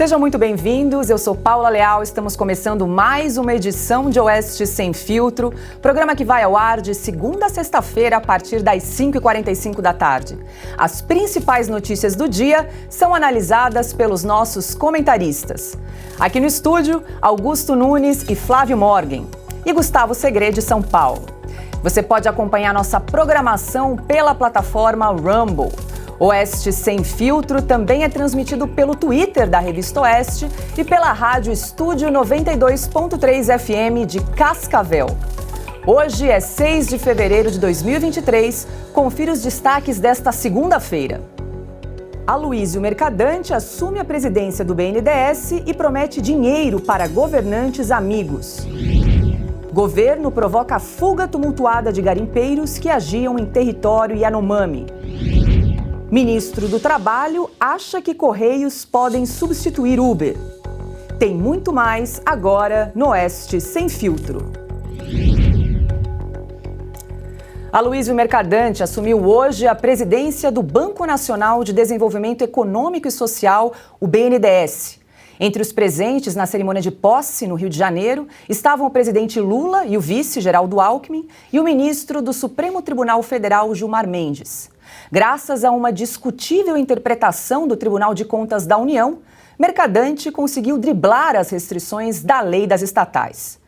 Sejam muito bem-vindos, eu sou Paula Leal, estamos começando mais uma edição de Oeste Sem Filtro, programa que vai ao ar de segunda a sexta-feira a partir das 5h45 da tarde. As principais notícias do dia são analisadas pelos nossos comentaristas. Aqui no estúdio, Augusto Nunes e Flávio Morgan, e Gustavo Segre de São Paulo. Você pode acompanhar nossa programação pela plataforma Rumble. Oeste Sem Filtro também é transmitido pelo Twitter da Revista Oeste e pela rádio Estúdio 92.3 FM de Cascavel. Hoje é 6 de fevereiro de 2023. Confira os destaques desta segunda-feira. Aloysio Mercadante assume a presidência do BNDES e promete dinheiro para governantes amigos. Governo provoca a fuga tumultuada de garimpeiros que agiam em território Yanomami. Ministro do Trabalho acha que Correios podem substituir Uber. Tem muito mais agora no Oeste Sem Filtro. Aloysio Mercadante assumiu hoje a presidência do Banco Nacional de Desenvolvimento Econômico e Social, o BNDES. Entre os presentes na cerimônia de posse no Rio de Janeiro estavam o presidente Lula e o vice Geraldo Alckmin e o ministro do Supremo Tribunal Federal, Gilmar Mendes. Graças a uma discutível interpretação do Tribunal de Contas da União, Mercadante conseguiu driblar as restrições da lei das estatais.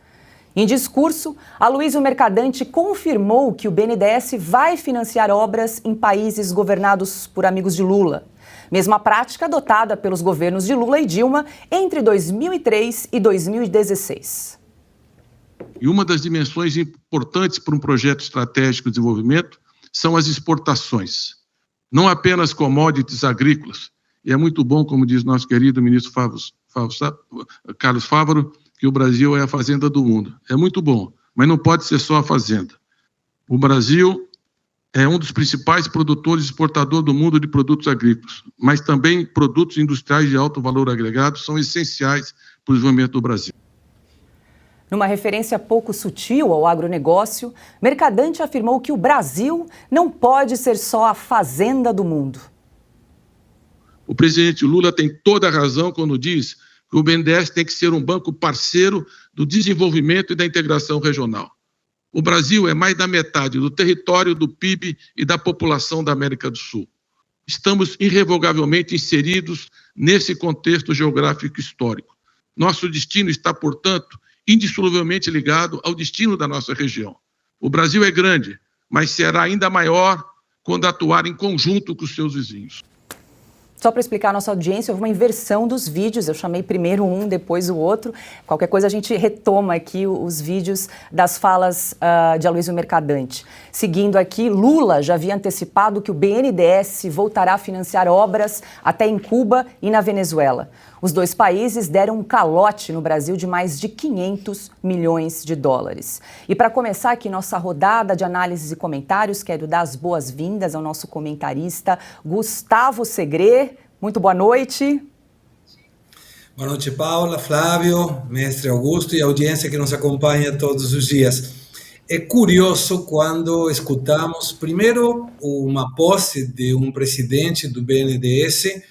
Em discurso, Aloysio Mercadante confirmou que o BNDES vai financiar obras em países governados por amigos de Lula. Mesma prática adotada pelos governos de Lula e Dilma entre 2003 e 2016. E uma das dimensões importantes para um projeto estratégico de desenvolvimento são as exportações, não apenas commodities agrícolas. E é muito bom, como diz nosso querido ministro Carlos Fávaro, que o Brasil é a fazenda do mundo. É muito bom, mas não pode ser só a fazenda. O Brasil é um dos principais produtores e exportadores do mundo de produtos agrícolas, mas também produtos industriais de alto valor agregado são essenciais para o desenvolvimento do Brasil. Numa referência pouco sutil ao agronegócio, Mercadante afirmou que o Brasil não pode ser só a fazenda do mundo. O presidente Lula tem toda a razão quando diz que o BNDES tem que ser um banco parceiro do desenvolvimento e da integração regional. O Brasil é mais da metade do território, do PIB e da população da América do Sul. Estamos irrevogavelmente inseridos nesse contexto geográfico histórico. Nosso destino está, portanto, indissoluvelmente ligado ao destino da nossa região. O Brasil é grande, mas será ainda maior quando atuar em conjunto com os seus vizinhos. Só para explicar à nossa audiência, houve uma inversão dos vídeos. Eu chamei primeiro um, depois o outro. Qualquer coisa a gente retoma aqui os vídeos das falas de Aloysio Mercadante. Seguindo aqui, Lula já havia antecipado que o BNDES voltará a financiar obras até em Cuba e na Venezuela. Os dois países deram um calote no Brasil de mais de 500 milhões de dólares. E para começar aqui nossa rodada de análises e comentários, quero dar as boas-vindas ao nosso comentarista Gustavo Segre. Muito boa noite. Boa noite, Paula, Flávio, mestre Augusto e a audiência que nos acompanha todos os dias. É curioso quando escutamos, primeiro, uma posse de um presidente do BNDES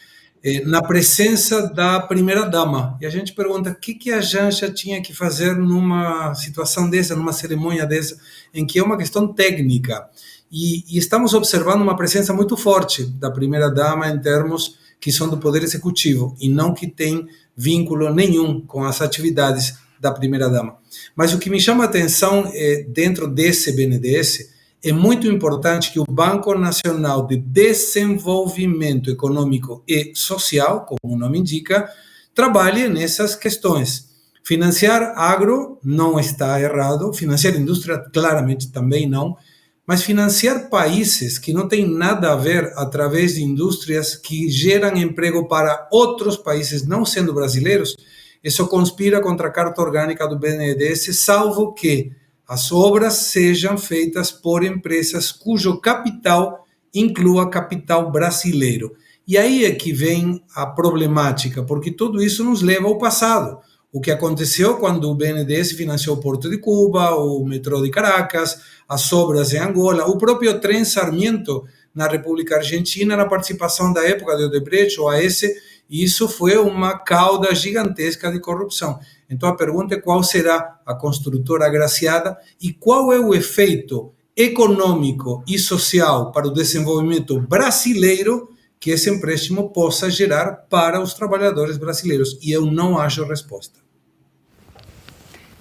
na presença da primeira-dama. E a gente pergunta o que a Janja tinha que fazer numa situação dessa, numa cerimônia dessa, em que é uma questão técnica. E estamos observando uma presença muito forte da primeira-dama em termos que são do Poder Executivo e não que tem vínculo nenhum com as atividades da primeira-dama. Mas o que me chama a atenção dentro desse BNDES é muito importante que o Banco Nacional de Desenvolvimento Econômico e Social, como o nome indica, trabalhe nessas questões. Financiar agro não está errado, financiar indústria claramente também não, mas financiar países que não têm nada a ver através de indústrias que geram emprego para outros países, não sendo brasileiros, isso conspira contra a Carta Orgânica do BNDES, salvo que as obras sejam feitas por empresas cujo capital inclua capital brasileiro. E aí é que vem a problemática, porque tudo isso nos leva ao passado. O que aconteceu quando o BNDES financiou o Porto de Cuba, o metrô de Caracas, as obras em Angola, o próprio trem Sarmiento na República Argentina, na participação da época de Odebrecht, OAS, E isso foi uma cauda gigantesca de corrupção. Então a pergunta é qual será a construtora agraciada e qual é o efeito econômico e social para o desenvolvimento brasileiro que esse empréstimo possa gerar para os trabalhadores brasileiros. E eu não acho resposta.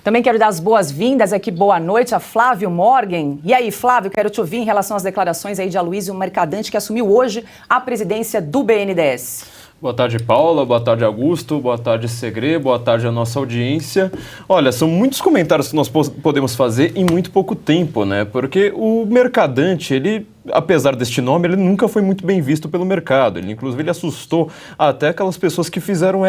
Também quero dar as boas-vindas aqui, boa noite, a Flávio Morgan. E aí, Flávio, quero te ouvir em relação às declarações aí de Aloysio Mercadante, que assumiu hoje a presidência do BNDES. Boa tarde, Paula. Boa tarde, Augusto. Boa tarde, Segre. Boa tarde à nossa audiência. Olha, são muitos comentários que nós podemos fazer em muito pouco tempo, né? Porque o Mercadante, ele, apesar deste nome, ele nunca foi muito bem visto pelo mercado. Ele, inclusive, ele assustou até aquelas pessoas que fizeram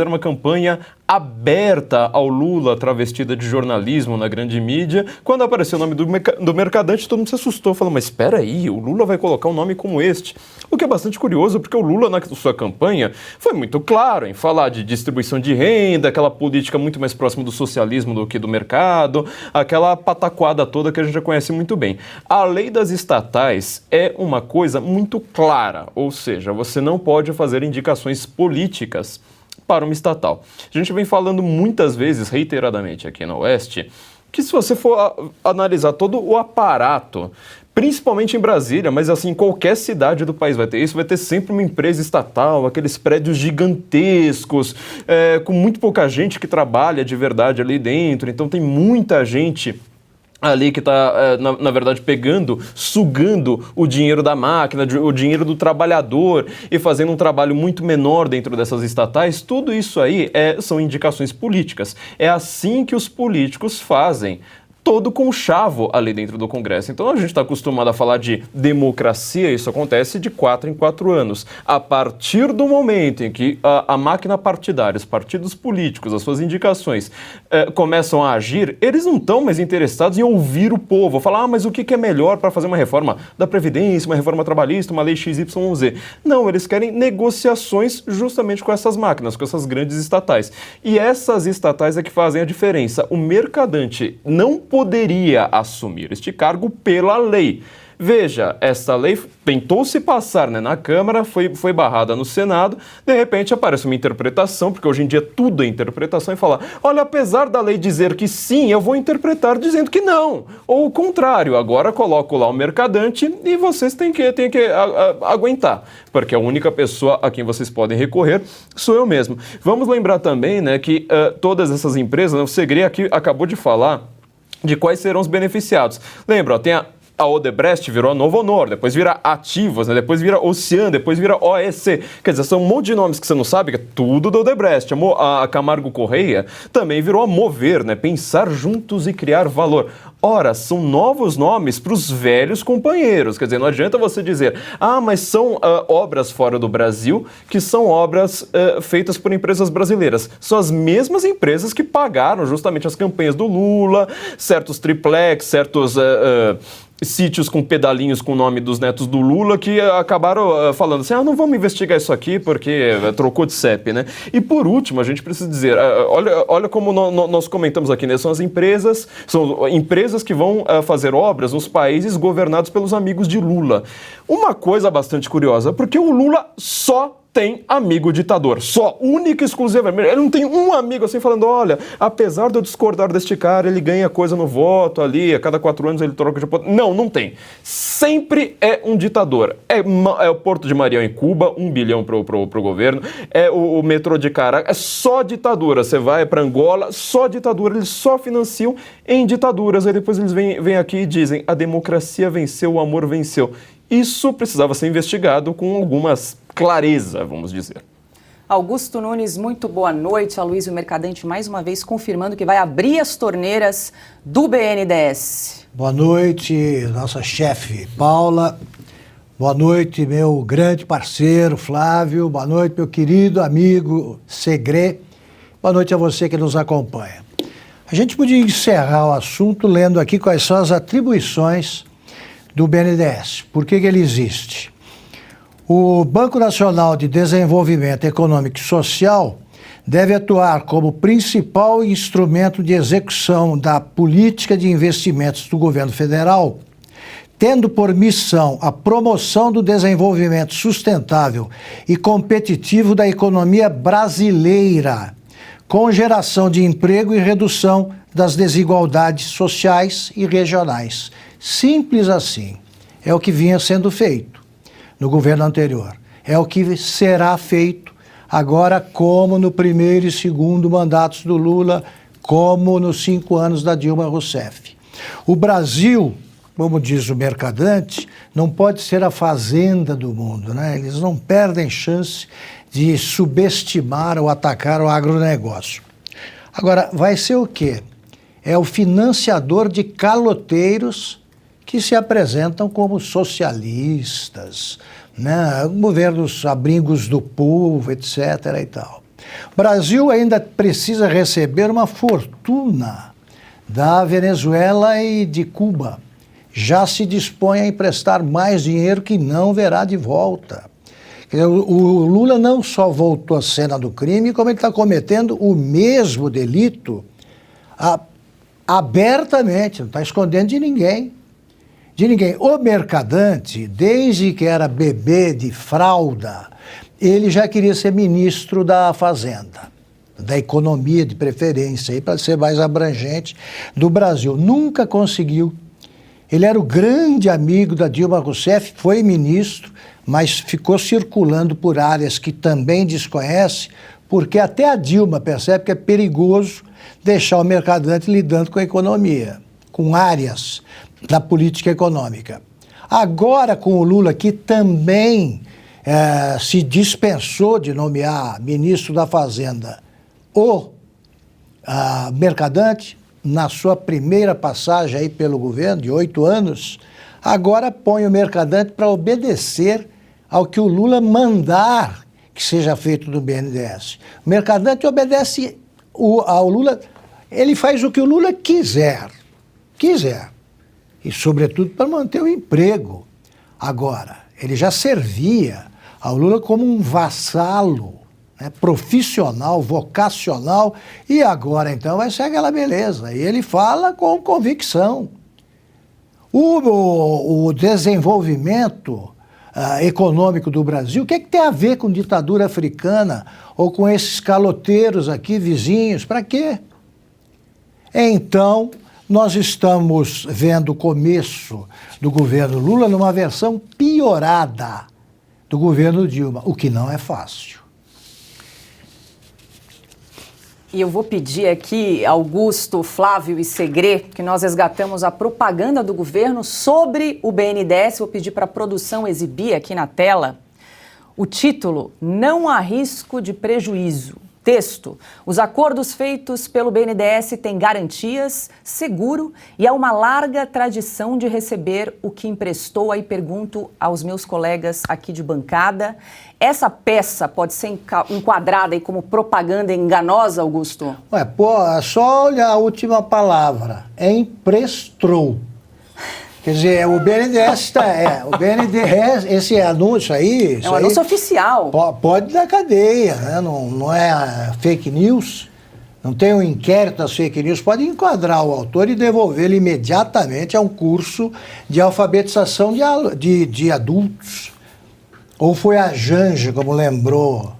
uma campanha aberta ao Lula, travestida de jornalismo na grande mídia. Quando apareceu o nome do Mercadante, todo mundo se assustou, falou, mas espera aí, o Lula vai colocar um nome como este. O que é bastante curioso, porque o Lula, na sua campanha, foi muito claro em falar de distribuição de renda, aquela política muito mais próxima do socialismo do que do mercado, aquela pataquada toda que a gente já conhece muito bem. A lei das estatais é uma coisa muito clara, ou seja, você não pode fazer indicações políticas para uma estatal. A gente vem falando muitas vezes, reiteradamente aqui na Oeste, que se você for analisar todo o aparato, principalmente em Brasília, mas assim, qualquer cidade do país vai ter isso, vai ter sempre uma empresa estatal, aqueles prédios gigantescos, com muito pouca gente que trabalha de verdade ali dentro, então tem muita gente ali que está, na verdade, sugando o dinheiro da máquina, o dinheiro do trabalhador e fazendo um trabalho muito menor dentro dessas estatais. Tudo isso aí são indicações políticas. É assim que os políticos fazem todo conchavo ali dentro do Congresso. Então a gente está acostumado a falar de democracia, isso acontece de 4 em 4 anos. A partir do momento em que a máquina partidária, os partidos políticos, as suas indicações começam a agir, eles não estão mais interessados em ouvir o povo, falar, mas o que é melhor para fazer uma reforma da Previdência, uma reforma trabalhista, uma lei XYZ. Não, eles querem negociações justamente com essas máquinas, com essas grandes estatais. E essas estatais é que fazem a diferença. O Mercadante não poderia assumir este cargo pela lei. Veja, essa lei tentou se passar, né, na Câmara, foi barrada no Senado, de repente aparece uma interpretação, porque hoje em dia tudo é interpretação, e fala, olha, apesar da lei dizer que sim, eu vou interpretar dizendo que não. Ou o contrário, agora coloco lá o Mercadante e vocês têm que aguentar, porque a única pessoa a quem vocês podem recorrer sou eu mesmo. Vamos lembrar também, né, que todas essas empresas, né, o Segre aqui acabou de falar de quais serão os beneficiados. Lembra, ó, tem a Odebrecht virou a Novo Honor, depois vira Ativos, né? Depois vira Ocean, depois vira OEC. Quer dizer, são um monte de nomes que você não sabe, que é tudo da Odebrecht. A Camargo Correia também virou a Mover, né? Pensar juntos e criar valor. Ora, são novos nomes para os velhos companheiros. Quer dizer, não adianta você dizer, mas são obras fora do Brasil, que são obras feitas por empresas brasileiras. São as mesmas empresas que pagaram justamente as campanhas do Lula, certos triplex, certos sítios com pedalinhos com o nome dos netos do Lula que acabaram falando assim, não vamos investigar isso aqui porque trocou de CEP, né? E por último, a gente precisa dizer, olha como nós comentamos aqui, né? São empresas que vão fazer obras nos países governados pelos amigos de Lula. Uma coisa bastante curiosa, porque o Lula só tem amigo ditador, só, única e exclusivamente. Ele não tem um amigo assim falando, olha, apesar de eu discordar deste cara, ele ganha coisa no voto ali, a cada 4 anos ele troca de poder. Não tem. Sempre é um ditador. É o Porto de Marião em Cuba, 1 bilhão pro governo, é o metrô de Caracas, é só ditadura. Você vai para Angola, só ditadura, eles só financiam em ditaduras. Aí depois eles vêm aqui e dizem, a democracia venceu, o amor venceu. Isso precisava ser investigado com algumas clareza, vamos dizer. Augusto Nunes, muito boa noite. Aloysio Mercadante, mais uma vez, confirmando que vai abrir as torneiras do BNDES. Boa noite, nossa chefe Paula. Boa noite, meu grande parceiro Flávio. Boa noite, meu querido amigo Segre. Boa noite a você que nos acompanha. A gente podia encerrar o assunto lendo aqui quais são as atribuições do BNDES. Por que ele existe? O Banco Nacional de Desenvolvimento Econômico e Social deve atuar como principal instrumento de execução da política de investimentos do governo federal, tendo por missão a promoção do desenvolvimento sustentável e competitivo da economia brasileira, com geração de emprego e redução das desigualdades sociais e regionais. Simples assim. É o que vinha sendo feito no governo anterior. É o que será feito agora, como no primeiro e segundo mandatos do Lula, como nos 5 anos da Dilma Rousseff. O Brasil, como diz o Mercadante, não pode ser a fazenda do mundo, né? Eles não perdem chance de subestimar ou atacar o agronegócio. Agora, vai ser o quê? É o financiador de caloteiros que se apresentam como socialistas, né? Governos abrigos do povo, etc. e tal. O Brasil ainda precisa receber uma fortuna da Venezuela e de Cuba. Já se dispõe a emprestar mais dinheiro que não verá de volta. O Lula não só voltou à cena do crime, como ele está cometendo o mesmo delito abertamente, não está escondendo de ninguém. O Mercadante, desde que era bebê de fralda, ele já queria ser ministro da Fazenda, da economia de preferência, para ser mais abrangente do Brasil. Nunca conseguiu. Ele era o grande amigo da Dilma Rousseff, foi ministro, mas ficou circulando por áreas que também desconhece, porque até a Dilma percebe que é perigoso deixar o Mercadante lidando com a economia, com áreas da política econômica. Agora, com o Lula, que também se dispensou de nomear ministro da Fazenda o Mercadante, na sua primeira passagem aí pelo governo, de 8 anos, agora põe o Mercadante para obedecer ao que o Lula mandar que seja feito do BNDES. O Mercadante obedece ao Lula, ele faz o que o Lula quiser. E, sobretudo, para manter o emprego. Agora, ele já servia ao Lula como um vassalo, né, profissional, vocacional, e agora, então, vai ser aquela beleza. E ele fala com convicção. O desenvolvimento econômico do Brasil, o que tem a ver com ditadura africana ou com esses caloteiros aqui, vizinhos? Para quê? Então, nós estamos vendo o começo do governo Lula numa versão piorada do governo Dilma, o que não é fácil. E eu vou pedir aqui, Augusto, Flávio e Segré, que nós resgatamos a propaganda do governo sobre o BNDES. Vou pedir para a produção exibir aqui na tela o título: Não há risco de prejuízo. Texto: os acordos feitos pelo BNDES têm garantias, seguro e há uma larga tradição de receber o que emprestou. Aí pergunto aos meus colegas aqui de bancada, essa peça pode ser enquadrada aí como propaganda enganosa, Augusto? É só olhar a última palavra, emprestou. Quer dizer, o BNDES esse anúncio aí... É um anúncio oficial. Pode dar cadeia, né? Não é fake news, não tem um inquérito das fake news, pode enquadrar o autor e devolvê-lo imediatamente a um curso de alfabetização de adultos. Ou foi a Janja, como lembrou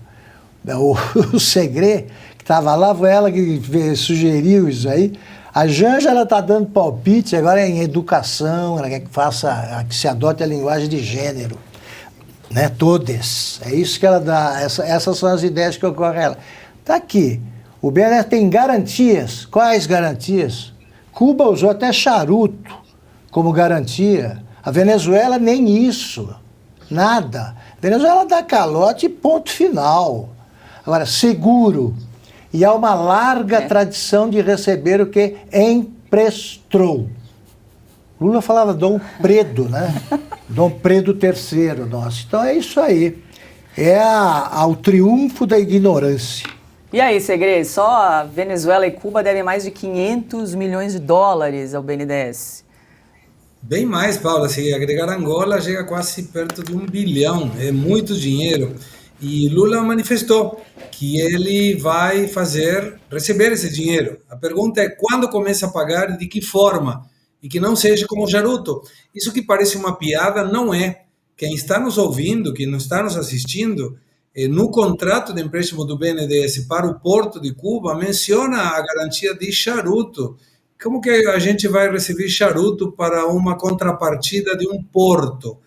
o Segré, que estava lá, foi ela que sugeriu isso aí. A Janja, ela está dando palpite agora em educação, ela quer que se adote a linguagem de gênero, né? Todes. É isso que ela dá, essas são as ideias que ocorrem a ela. Está aqui, o BNDES tem garantias. Quais garantias? Cuba usou até charuto como garantia. A Venezuela nem isso, nada. A Venezuela dá calote e ponto final. Agora, seguro. E há uma larga tradição de receber o que emprestou. Lula falava Dom Predo, né? Dom Predo III, nosso. Então é isso aí. É o triunfo da ignorância. E aí, Segré, só a Venezuela e Cuba devem mais de 500 milhões de dólares ao BNDES. Bem mais, Paula. Se agregar Angola, chega quase perto de 1 bilhão. É muito dinheiro. E Lula manifestou que ele vai receber esse dinheiro. A pergunta é quando começa a pagar e de que forma. e que não seja como charuto. Isso que parece uma piada, não é. Quem está nos ouvindo, quem não está nos assistindo, no contrato de empréstimo do BNDES para o Porto de Cuba, menciona a garantia de charuto. Como que a gente vai receber charuto para uma contrapartida de um porto?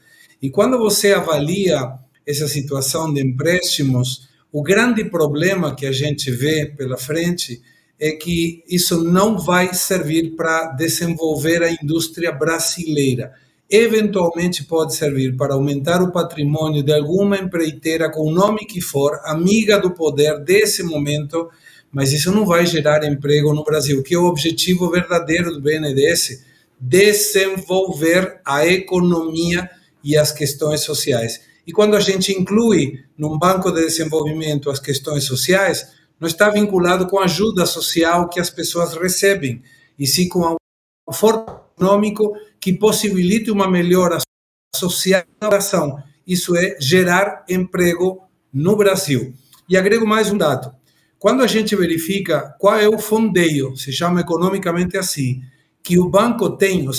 E quando você avalia essa situação de empréstimos, o grande problema que a gente vê pela frente é que isso não vai servir para desenvolver a indústria brasileira. Eventualmente pode servir para aumentar o patrimônio de alguma empreiteira com o nome que for, amiga do poder desse momento, mas isso não vai gerar emprego no Brasil, que é o objetivo verdadeiro do BNDES, desenvolver a economia e as questões sociais. E quando a gente inclui num banco de desenvolvimento as questões sociais, não está vinculado com a ajuda social que as pessoas recebem, e sim com um forte econômico que possibilite uma melhora social na nação. Isso é gerar emprego no Brasil. E agrego mais um dado. Quando a gente verifica qual é o fondeio, se chama economicamente assim, que o banco tem, ou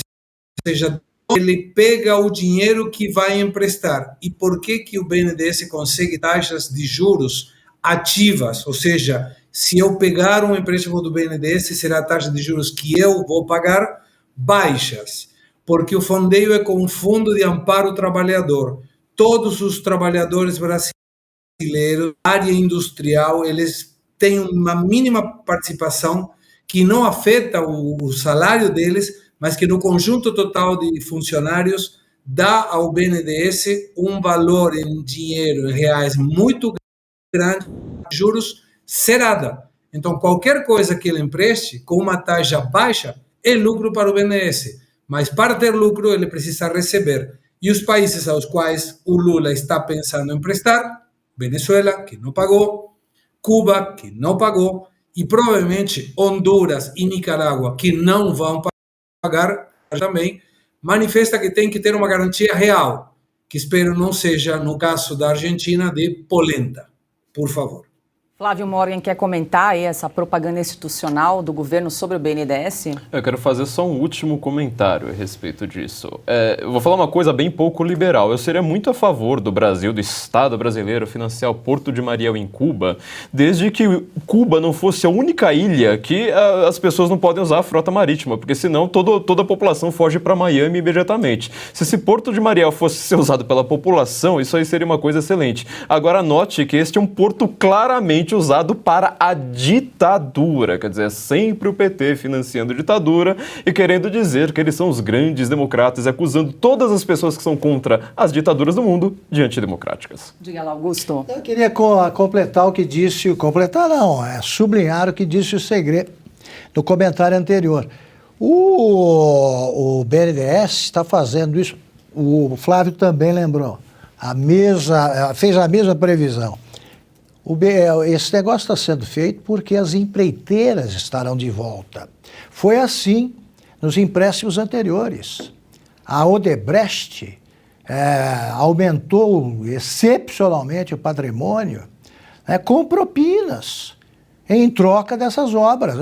seja, ele pega o dinheiro que vai emprestar. E por que o BNDES consegue taxas de juros ativas? Ou seja, se eu pegar um empréstimo do BNDES, será a taxa de juros que eu vou pagar baixas. Porque o fondeio é com o Fundo de Amparo ao Trabalhador. Todos os trabalhadores brasileiros, área industrial, eles têm uma mínima participação que não afeta o salário deles, mas que no conjunto total de funcionários dá ao BNDES um valor em dinheiro, em reais, muito grande, juros zerada. Então, qualquer coisa que ele empreste com uma taxa baixa é lucro para o BNDES. Mas para ter lucro, ele precisa receber. E os países aos quais o Lula está pensando em emprestar, Venezuela, que não pagou, Cuba, que não pagou, e provavelmente Honduras e Nicarágua, que não vão pagar também, manifesta que tem que ter uma garantia real, que espero não seja, no caso da Argentina, de polenta. Por favor. Flávio Morgan quer comentar aí essa propaganda institucional do governo sobre o BNDES? Eu quero fazer só um último comentário a respeito disso. Eu vou falar uma coisa bem pouco liberal. Eu seria muito a favor do Brasil, do Estado brasileiro, financiar o Porto de Mariel em Cuba, desde que Cuba não fosse a única ilha que as pessoas não podem usar a frota marítima, porque senão toda a população foge para Miami imediatamente. Se esse Porto de Mariel fosse ser usado pela população, isso aí seria uma coisa excelente. Agora, note que este é um porto claramente usado para a ditadura, quer dizer, é sempre o PT financiando ditadura e querendo dizer que eles são os grandes democratas e acusando todas as pessoas que são contra as ditaduras do mundo de antidemocráticas. Diga lá, Augusto. Eu queria completar o que disse, sublinhar o que disse o Segre no comentário anterior. O BNDES está fazendo isso, o Flávio também lembrou, fez a mesma previsão. Esse negócio está sendo feito porque as empreiteiras estarão de volta. Foi assim nos empréstimos anteriores. A Odebrecht aumentou excepcionalmente o patrimônio com propinas em troca dessas obras.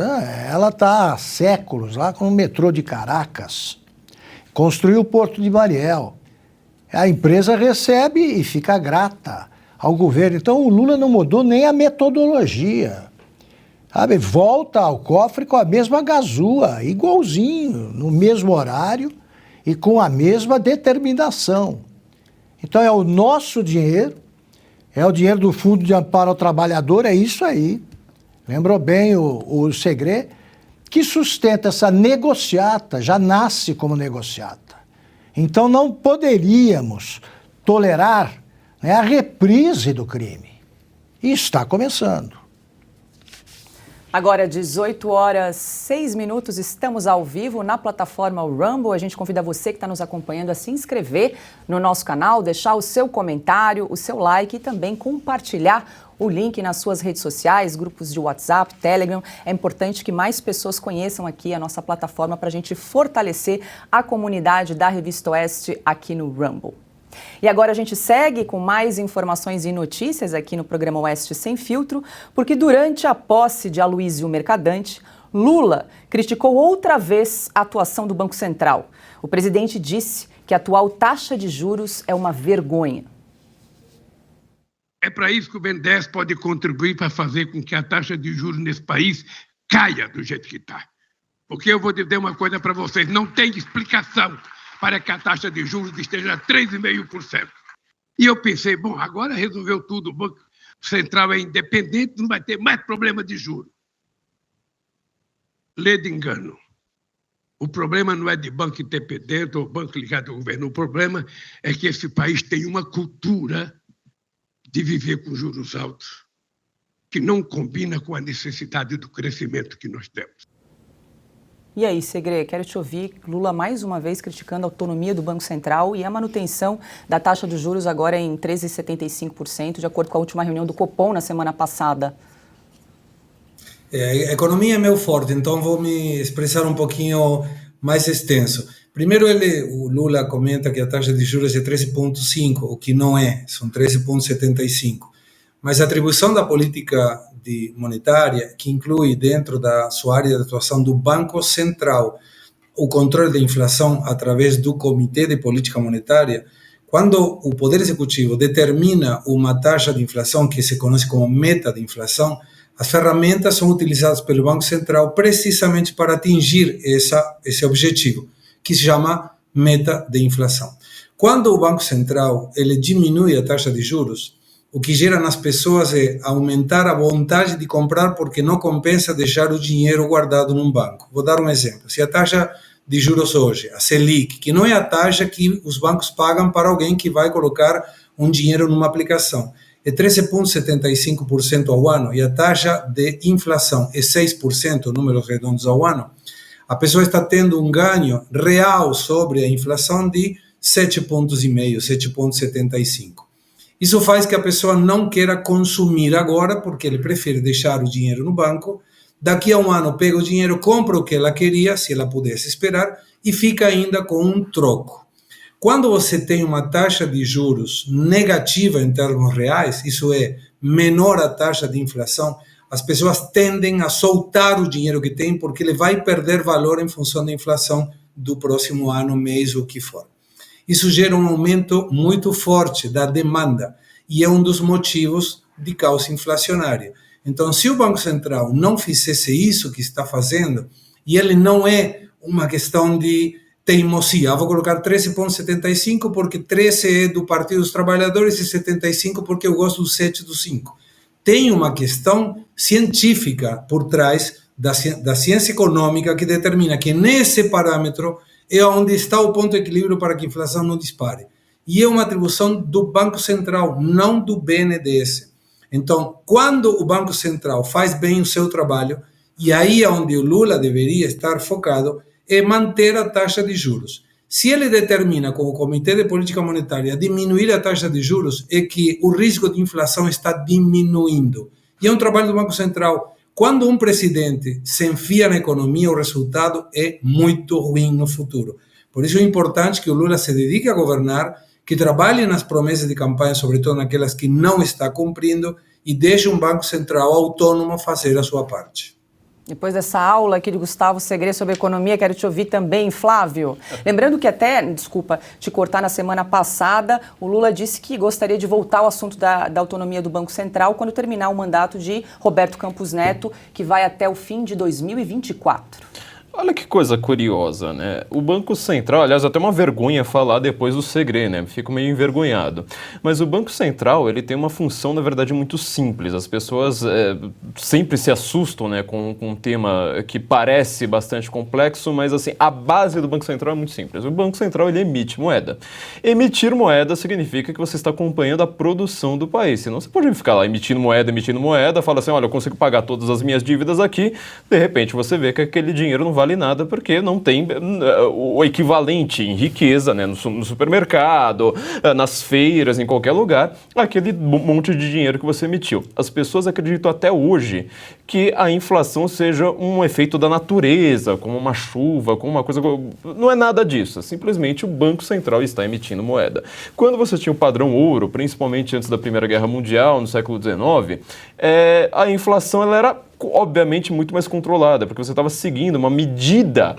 Ela está há séculos lá com o metrô de Caracas, construiu o Porto de Mariel. A empresa recebe e fica grata ao governo. Então, o Lula não mudou nem a metodologia. Sabe? Volta ao cofre com a mesma gazua, igualzinho, no mesmo horário e com a mesma determinação. Então, é o nosso dinheiro, é o dinheiro do Fundo de Amparo ao Trabalhador, é isso aí. Lembrou bem o Segre, que sustenta essa negociata, já nasce como negociata. Então, não poderíamos tolerar a reprise do crime. E está começando. Agora, 18h06, estamos ao vivo na plataforma Rumble. A gente convida você que está nos acompanhando a se inscrever no nosso canal, deixar o seu comentário, o seu like e também compartilhar o link nas suas redes sociais, grupos de WhatsApp, Telegram. É importante que mais pessoas conheçam aqui a nossa plataforma para a gente fortalecer a comunidade da Revista Oeste aqui no Rumble. E agora a gente segue com mais informações e notícias aqui no programa Oeste Sem Filtro, porque durante a posse de Aloysio Mercadante, Lula criticou outra vez a atuação do Banco Central. O presidente disse que a atual taxa de juros é uma vergonha. É para isso que o BNDES pode contribuir para fazer com que a taxa de juros nesse país caia do jeito que está. Porque eu vou dizer uma coisa para vocês, não tem explicação para que a taxa de juros esteja a 3,5%. E eu pensei, bom, agora resolveu tudo, o Banco Central é independente, não vai ter mais problema de juros. Lê de engano. O problema não é de banco independente ou banco ligado ao governo. O problema é que esse país tem uma cultura de viver com juros altos que não combina com a necessidade do crescimento que nós temos. E aí, Segre, quero te ouvir. Lula mais uma vez criticando a autonomia do Banco Central e a manutenção da taxa de juros agora em 13,75%, de acordo com a última reunião do Copom na semana passada. A economia é meu forte, então vou me expressar um pouquinho mais extenso. Primeiro, o Lula comenta que a taxa de juros é 13,5%, o que não é, são 13,75%. Mas a atribuição da política monetária, que inclui dentro da sua área de atuação do Banco Central o controle da inflação através do Comitê de Política Monetária, quando o Poder Executivo determina uma taxa de inflação que se conhece como meta de inflação, as ferramentas são utilizadas pelo Banco Central precisamente para atingir esse objetivo, que se chama meta de inflação. Quando o Banco Central ele diminui a taxa de juros, o que gera nas pessoas é aumentar a vontade de comprar porque não compensa deixar o dinheiro guardado num banco. Vou dar um exemplo. Se a taxa de juros hoje, a Selic, que não é a taxa que os bancos pagam para alguém que vai colocar um dinheiro numa aplicação, é 13,75% ao ano e a taxa de inflação é 6%, números redondos ao ano, a pessoa está tendo um ganho real sobre a inflação de 7,5%, 7,75%. Isso faz que a pessoa não queira consumir agora, porque ele prefere deixar o dinheiro no banco. Daqui a um ano pega o dinheiro, compra o que ela queria, se ela pudesse esperar, e fica ainda com um troco. Quando você tem uma taxa de juros negativa em termos reais, isso é, menor a taxa de inflação, as pessoas tendem a soltar o dinheiro que tem, porque ele vai perder valor em função da inflação do próximo ano, mês, ou o que for. Isso gera um aumento muito forte da demanda e é um dos motivos de causa inflacionária. Então, se o Banco Central não fizesse isso que está fazendo, e ele não é uma questão de teimosia, vou colocar 13,75 porque 13 é do Partido dos Trabalhadores e 75 porque eu gosto do 7 do 5. Tem uma questão científica por trás da ciência econômica que determina que nesse parâmetro é onde está o ponto de equilíbrio para que a inflação não dispare. E é uma atribuição do Banco Central, não do BNDES. Então, quando o Banco Central faz bem o seu trabalho, e aí é onde o Lula deveria estar focado, é manter a taxa de juros. Se ele determina, como Comitê de Política Monetária, diminuir a taxa de juros, é que o risco de inflação está diminuindo. E é um trabalho do Banco Central. Quando um presidente se enfia na economia, o resultado é muito ruim no futuro. Por isso é importante que o Lula se dedique a governar, que trabalhe nas promessas de campanha, sobretudo naquelas que não está cumprindo, e deixe um Banco Central autônomo fazer a sua parte. Depois dessa aula aqui de Gustavo Segre sobre economia, quero te ouvir também, Flávio. Lembrando que até, desculpa te cortar, na semana passada, o Lula disse que gostaria de voltar ao assunto da autonomia do Banco Central quando terminar o mandato de Roberto Campos Neto, que vai até o fim de 2024. Olha que coisa curiosa, né? O Banco Central, aliás, até uma vergonha falar depois do Segre, né? Fico meio envergonhado. Mas o Banco Central, ele tem uma função, na verdade, muito simples. As pessoas sempre se assustam, né, com um tema que parece bastante complexo, mas, assim, a base do Banco Central é muito simples. O Banco Central, ele emite moeda. Emitir moeda significa que você está acompanhando a produção do país. Senão você pode ficar lá emitindo moeda, fala assim, olha, eu consigo pagar todas as minhas dívidas aqui, de repente você vê que aquele dinheiro não vale nada porque não tem o equivalente em riqueza, né, no supermercado, nas feiras, em qualquer lugar, aquele monte de dinheiro que você emitiu. As pessoas acreditam até hoje que a inflação seja um efeito da natureza, como uma chuva, como uma coisa... Não é nada disso, simplesmente o Banco Central está emitindo moeda. Quando você tinha o padrão ouro, principalmente antes da Primeira Guerra Mundial, no século XIX, a inflação ela era obviamente muito mais controlada, porque você estava seguindo uma medida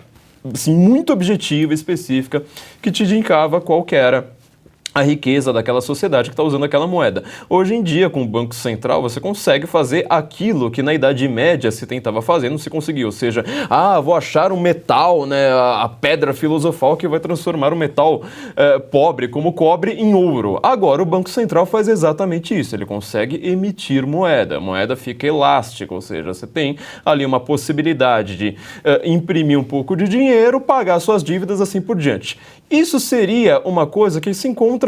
assim, muito objetiva, específica, que te indicava qual que era a riqueza daquela sociedade que está usando aquela moeda. Hoje em dia, com o Banco Central, você consegue fazer aquilo que na Idade Média se tentava fazer, não se conseguiu. Ou seja, vou achar um metal, né, a pedra filosofal que vai transformar o metal pobre como cobre em ouro. Agora, o Banco Central faz exatamente isso. Ele consegue emitir moeda. A moeda fica elástica, ou seja, você tem ali uma possibilidade de imprimir um pouco de dinheiro, pagar suas dívidas, assim por diante. Isso seria uma coisa que se encontra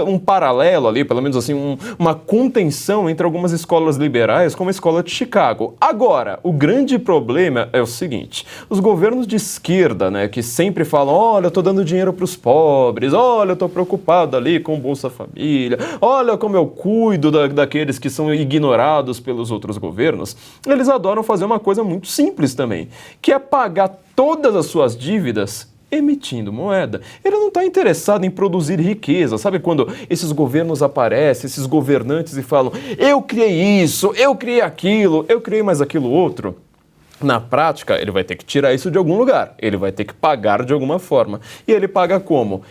um paralelo ali, pelo menos assim, uma contenção entre algumas escolas liberais, como a escola de Chicago. Agora, o grande problema é o seguinte, os governos de esquerda, né, que sempre falam, olha, eu estou dando dinheiro para os pobres, olha, eu estou preocupado ali com o Bolsa Família, olha como eu cuido daqueles que são ignorados pelos outros governos, eles adoram fazer uma coisa muito simples também, que é pagar todas as suas dívidas emitindo moeda. Ele não está interessado em produzir riqueza. Sabe quando esses governos aparecem, esses governantes e falam, eu criei isso, eu criei aquilo, eu criei mais aquilo outro? Na prática, ele vai ter que tirar isso de algum lugar. Ele vai ter que pagar de alguma forma. E ele paga como?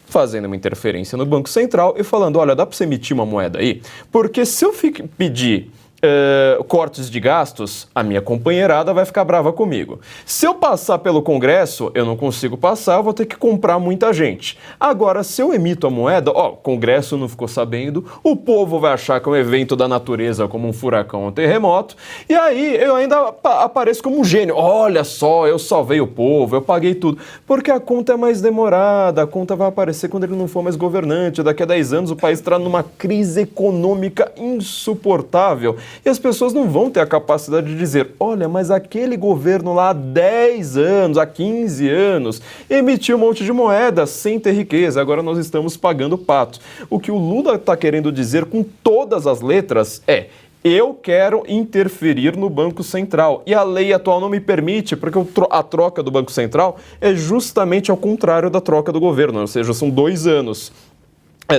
Fazendo uma interferência no Banco Central e falando, olha, dá para você emitir uma moeda aí? Porque se eu pedir cortes de gastos, a minha companheirada vai ficar brava comigo. Se eu passar pelo Congresso, eu não consigo passar, eu vou ter que comprar muita gente. Agora, se eu emito a moeda, o Congresso não ficou sabendo, o povo vai achar que é um evento da natureza, como um furacão, um terremoto, e aí eu ainda apareço como um gênio. Olha só, eu salvei o povo, eu paguei tudo. Porque a conta é mais demorada, a conta vai aparecer quando ele não for mais governante. Daqui a 10 anos o país estará numa crise econômica insuportável. E as pessoas não vão ter a capacidade de dizer, olha, mas aquele governo lá há 10 anos, há 15 anos, emitiu um monte de moeda sem ter riqueza, agora nós estamos pagando pato. O que o Lula está querendo dizer com todas as letras é, eu quero interferir no Banco Central. E a lei atual não me permite, porque a troca do Banco Central é justamente ao contrário da troca do governo, ou seja, são 2 anos.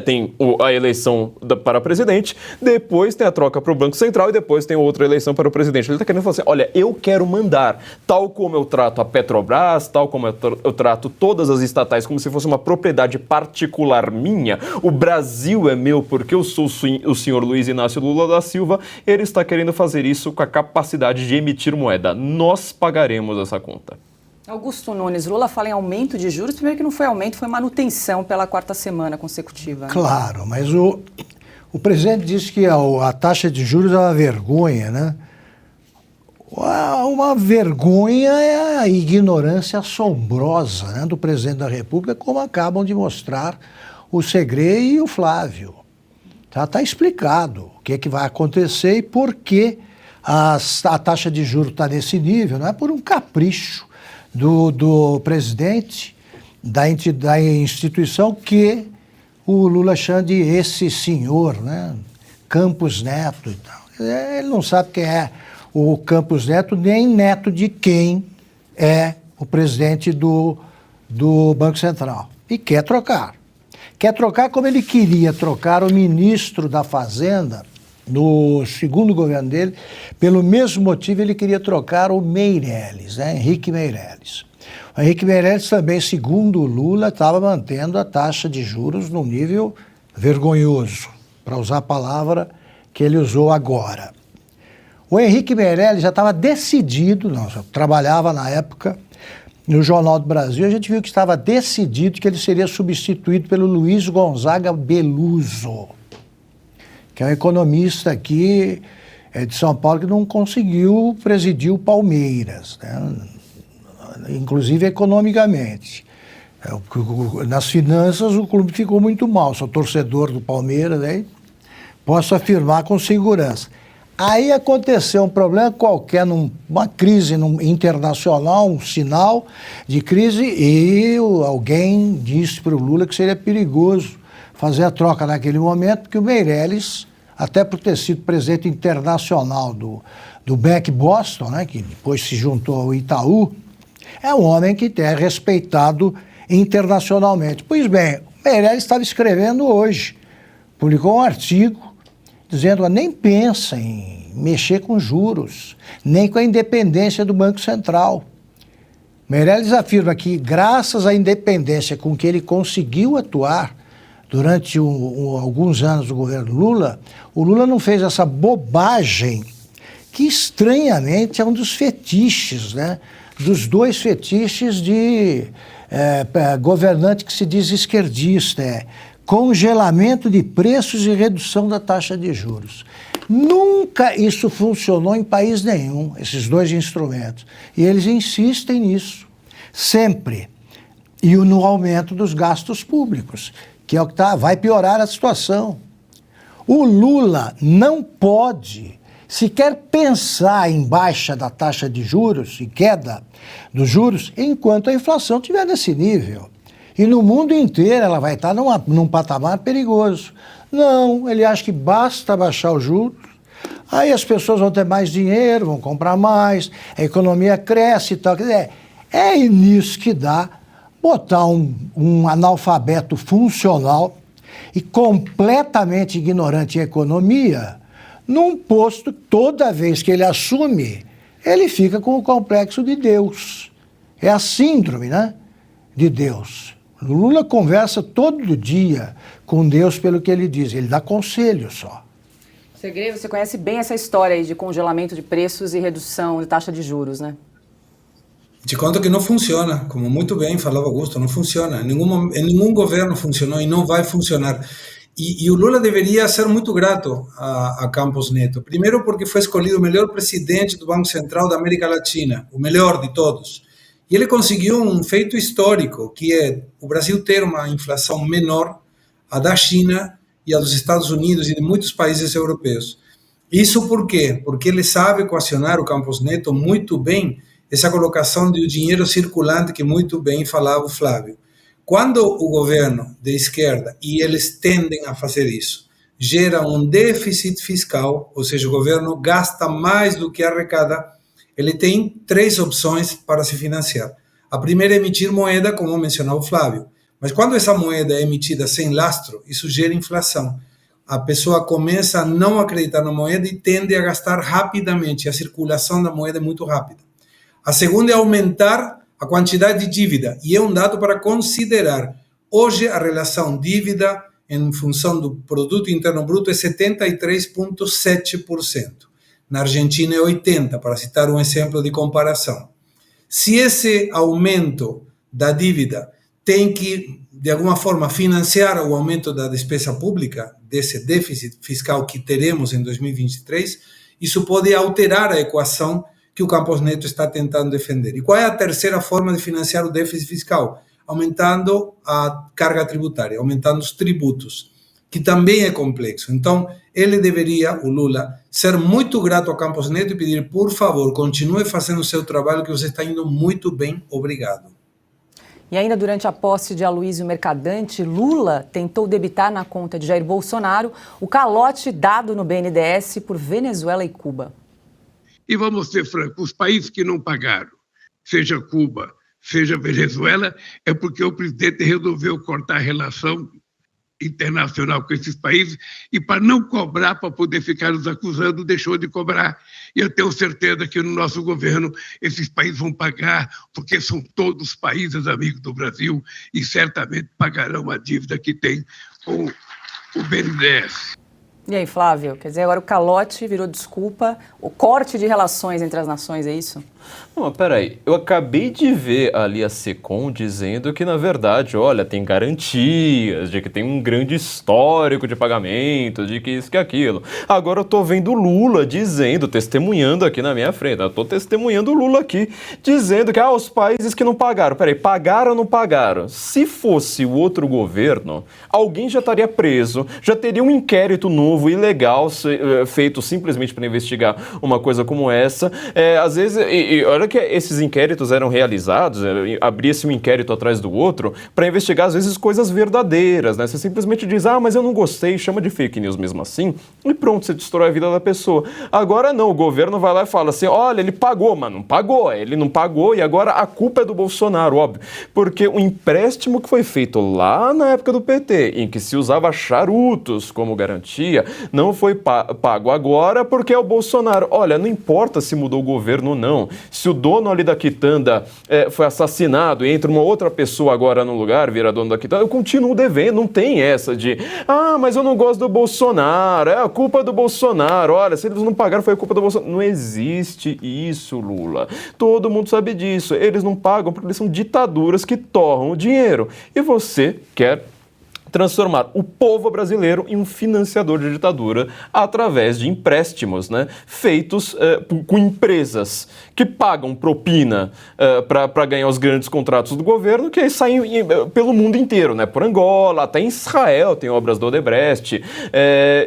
Tem a eleição para presidente, depois tem a troca para o Banco Central e depois tem outra eleição para o presidente. Ele está querendo falar assim, olha, eu quero mandar, tal como eu trato a Petrobras, tal como eu trato todas as estatais como se fosse uma propriedade particular minha, o Brasil é meu porque eu sou o senhor Luiz Inácio Lula da Silva, ele está querendo fazer isso com a capacidade de emitir moeda. Nós pagaremos essa conta. Augusto Nunes, Lula fala em aumento de juros, primeiro que não foi aumento, foi manutenção pela 4ª semana consecutiva. Né? Claro, mas o presidente disse que a taxa de juros é uma vergonha, né? Uma vergonha é a ignorância assombrosa, né, do presidente da República, como acabam de mostrar o Segre e o Flávio. Está explicado o que vai acontecer e por que a taxa de juros está nesse nível, não é por um capricho do presidente da instituição que o Lula chama de esse senhor, né? Campos Neto e tal. Ele não sabe quem é o Campos Neto, nem neto de quem é o presidente do Banco Central. E quer trocar. Quer trocar como ele queria trocar o ministro da Fazenda no segundo governo dele. Pelo mesmo motivo ele queria trocar o Meirelles, né? Henrique Meirelles. O Henrique Meirelles também, segundo o Lula, estava mantendo a taxa de juros num nível vergonhoso, para usar a palavra que ele usou agora. O Henrique Meirelles já estava decidido, eu trabalhava na época no Jornal do Brasil, a gente viu que estava decidido que ele seria substituído pelo Luiz Gonzaga Beluso, que é um economista aqui de São Paulo que não conseguiu presidir o Palmeiras, né? Inclusive economicamente. Nas finanças o clube ficou muito mal, sou torcedor do Palmeiras, né? Posso afirmar com segurança. Aí aconteceu um problema qualquer, uma crise internacional, um sinal de crise, e alguém disse para o Lula que seria perigoso fazer a troca naquele momento, porque o Meirelles, até por ter sido presidente internacional do Bank Boston, né, que depois se juntou ao Itaú, é um homem que é respeitado internacionalmente. Pois bem, o Meirelles estava escrevendo hoje, publicou um artigo dizendo, nem pensa em mexer com juros, nem com a independência do Banco Central. Meirelles afirma que, graças à independência com que ele conseguiu atuar durante alguns anos do governo Lula, o Lula não fez essa bobagem que, estranhamente, é um dos fetiches, né? Dos dois fetiches de governante que se diz esquerdista, congelamento de preços e redução da taxa de juros. Nunca isso funcionou em país nenhum, esses dois instrumentos. E eles insistem nisso, sempre. E no aumento dos gastos públicos, que é o que vai piorar a situação. O Lula não pode sequer pensar em baixa da taxa de juros, em queda dos juros, enquanto a inflação estiver nesse nível. E no mundo inteiro ela vai estar num patamar perigoso. Não, ele acha que basta baixar os juros, aí as pessoas vão ter mais dinheiro, vão comprar mais, a economia cresce e tal. Quer dizer, é nisso que dá botar um analfabeto funcional e completamente ignorante em economia num posto, toda vez que ele assume, ele fica com o complexo de Deus. É a síndrome, né, de Deus. O Lula conversa todo dia com Deus pelo que ele diz, ele dá conselho só. Segre, você conhece bem essa história aí de congelamento de preços e redução de taxa de juros, né? Te conto que não funciona, como muito bem falava Augusto, não funciona. Em nenhum governo funcionou e não vai funcionar. E o Lula deveria ser muito grato a Campos Neto. Primeiro porque foi escolhido o melhor presidente do Banco Central da América Latina, o melhor de todos. E ele conseguiu um feito histórico, que é o Brasil ter uma inflação menor a da China e a dos Estados Unidos e de muitos países europeus. Isso por quê? Porque ele sabe equacionar, o Campos Neto, muito bem essa colocação do dinheiro circulante que muito bem falava o Flávio. Quando o governo de esquerda, e eles tendem a fazer isso, gera um déficit fiscal, ou seja, o governo gasta mais do que arrecada, ele tem três opções para se financiar. A primeira é emitir moeda, como mencionou o Flávio. Mas quando essa moeda é emitida sem lastro, isso gera inflação. A pessoa começa a não acreditar na moeda e tende a gastar rapidamente. A circulação da moeda é muito rápida. A segunda é aumentar a quantidade de dívida. E é um dado para considerar. Hoje, a relação dívida em função do produto interno bruto é 73,7%. Na Argentina é 80%, para citar um exemplo de comparação. Se esse aumento da dívida tem que, de alguma forma, financiar o aumento da despesa pública, desse déficit fiscal que teremos em 2023, isso pode alterar a equação que o Campos Neto está tentando defender. E qual é a terceira forma de financiar o déficit fiscal? Aumentando a carga tributária, aumentando os tributos, que também é complexo. Então, ele deveria, o Lula, ser muito grato ao Campos Neto e pedir, por favor, continue fazendo o seu trabalho, que você está indo muito bem, obrigado. E ainda durante a posse de Aloysio Mercadante, Lula tentou debitar na conta de Jair Bolsonaro o calote dado no BNDES por Venezuela e Cuba. E vamos ser francos, os países que não pagaram, seja Cuba, seja Venezuela, é porque o presidente resolveu cortar a relação internacional com esses países e, para não cobrar, para poder ficar nos acusando, deixou de cobrar. E eu tenho certeza que no nosso governo esses países vão pagar, porque são todos países amigos do Brasil e certamente pagarão a dívida que tem com o BNDES. E aí, Flávio, quer dizer, agora o calote virou desculpa, o corte de relações entre as nações, é isso? Não, mas peraí, eu acabei de ver ali a SECOM dizendo que, na verdade, olha, tem garantias de que tem um grande histórico de pagamento, de que isso, que aquilo. Agora eu tô vendo o Lula dizendo, testemunhando aqui na minha frente, eu tô testemunhando o Lula aqui, dizendo que, os países que não pagaram. Peraí, pagaram ou não pagaram? Se fosse o outro governo, alguém já estaria preso, já teria um inquérito novo, ilegal, feito simplesmente para investigar uma coisa como essa. Às vezes... E olha que esses inquéritos eram realizados, abria-se um inquérito atrás do outro para investigar, às vezes, coisas verdadeiras, né? Você simplesmente diz, mas eu não gostei, chama de fake news mesmo assim, e pronto, você destrói a vida da pessoa. Agora não, o governo vai lá e fala assim, olha, ele pagou, mas não pagou, ele não pagou e agora a culpa é do Bolsonaro, óbvio, porque o empréstimo que foi feito lá na época do PT, em que se usava charutos como garantia, dia. Não foi pago agora porque é o Bolsonaro. Olha, não importa se mudou o governo ou não. Se o dono ali da quitanda foi assassinado e entra uma outra pessoa agora no lugar, vira dono da quitanda, eu continuo devendo. Não tem essa de, mas eu não gosto do Bolsonaro, é a culpa do Bolsonaro. Olha, se eles não pagaram foi a culpa do Bolsonaro. Não existe isso, Lula. Todo mundo sabe disso. Eles não pagam porque eles são ditaduras que torram o dinheiro. E você quer transformar o povo brasileiro em um financiador de ditadura através de empréstimos, né, feitos com empresas que pagam propina para ganhar os grandes contratos do governo, que aí saem pelo mundo inteiro, né, por Angola, até em Israel tem obras do Odebrecht,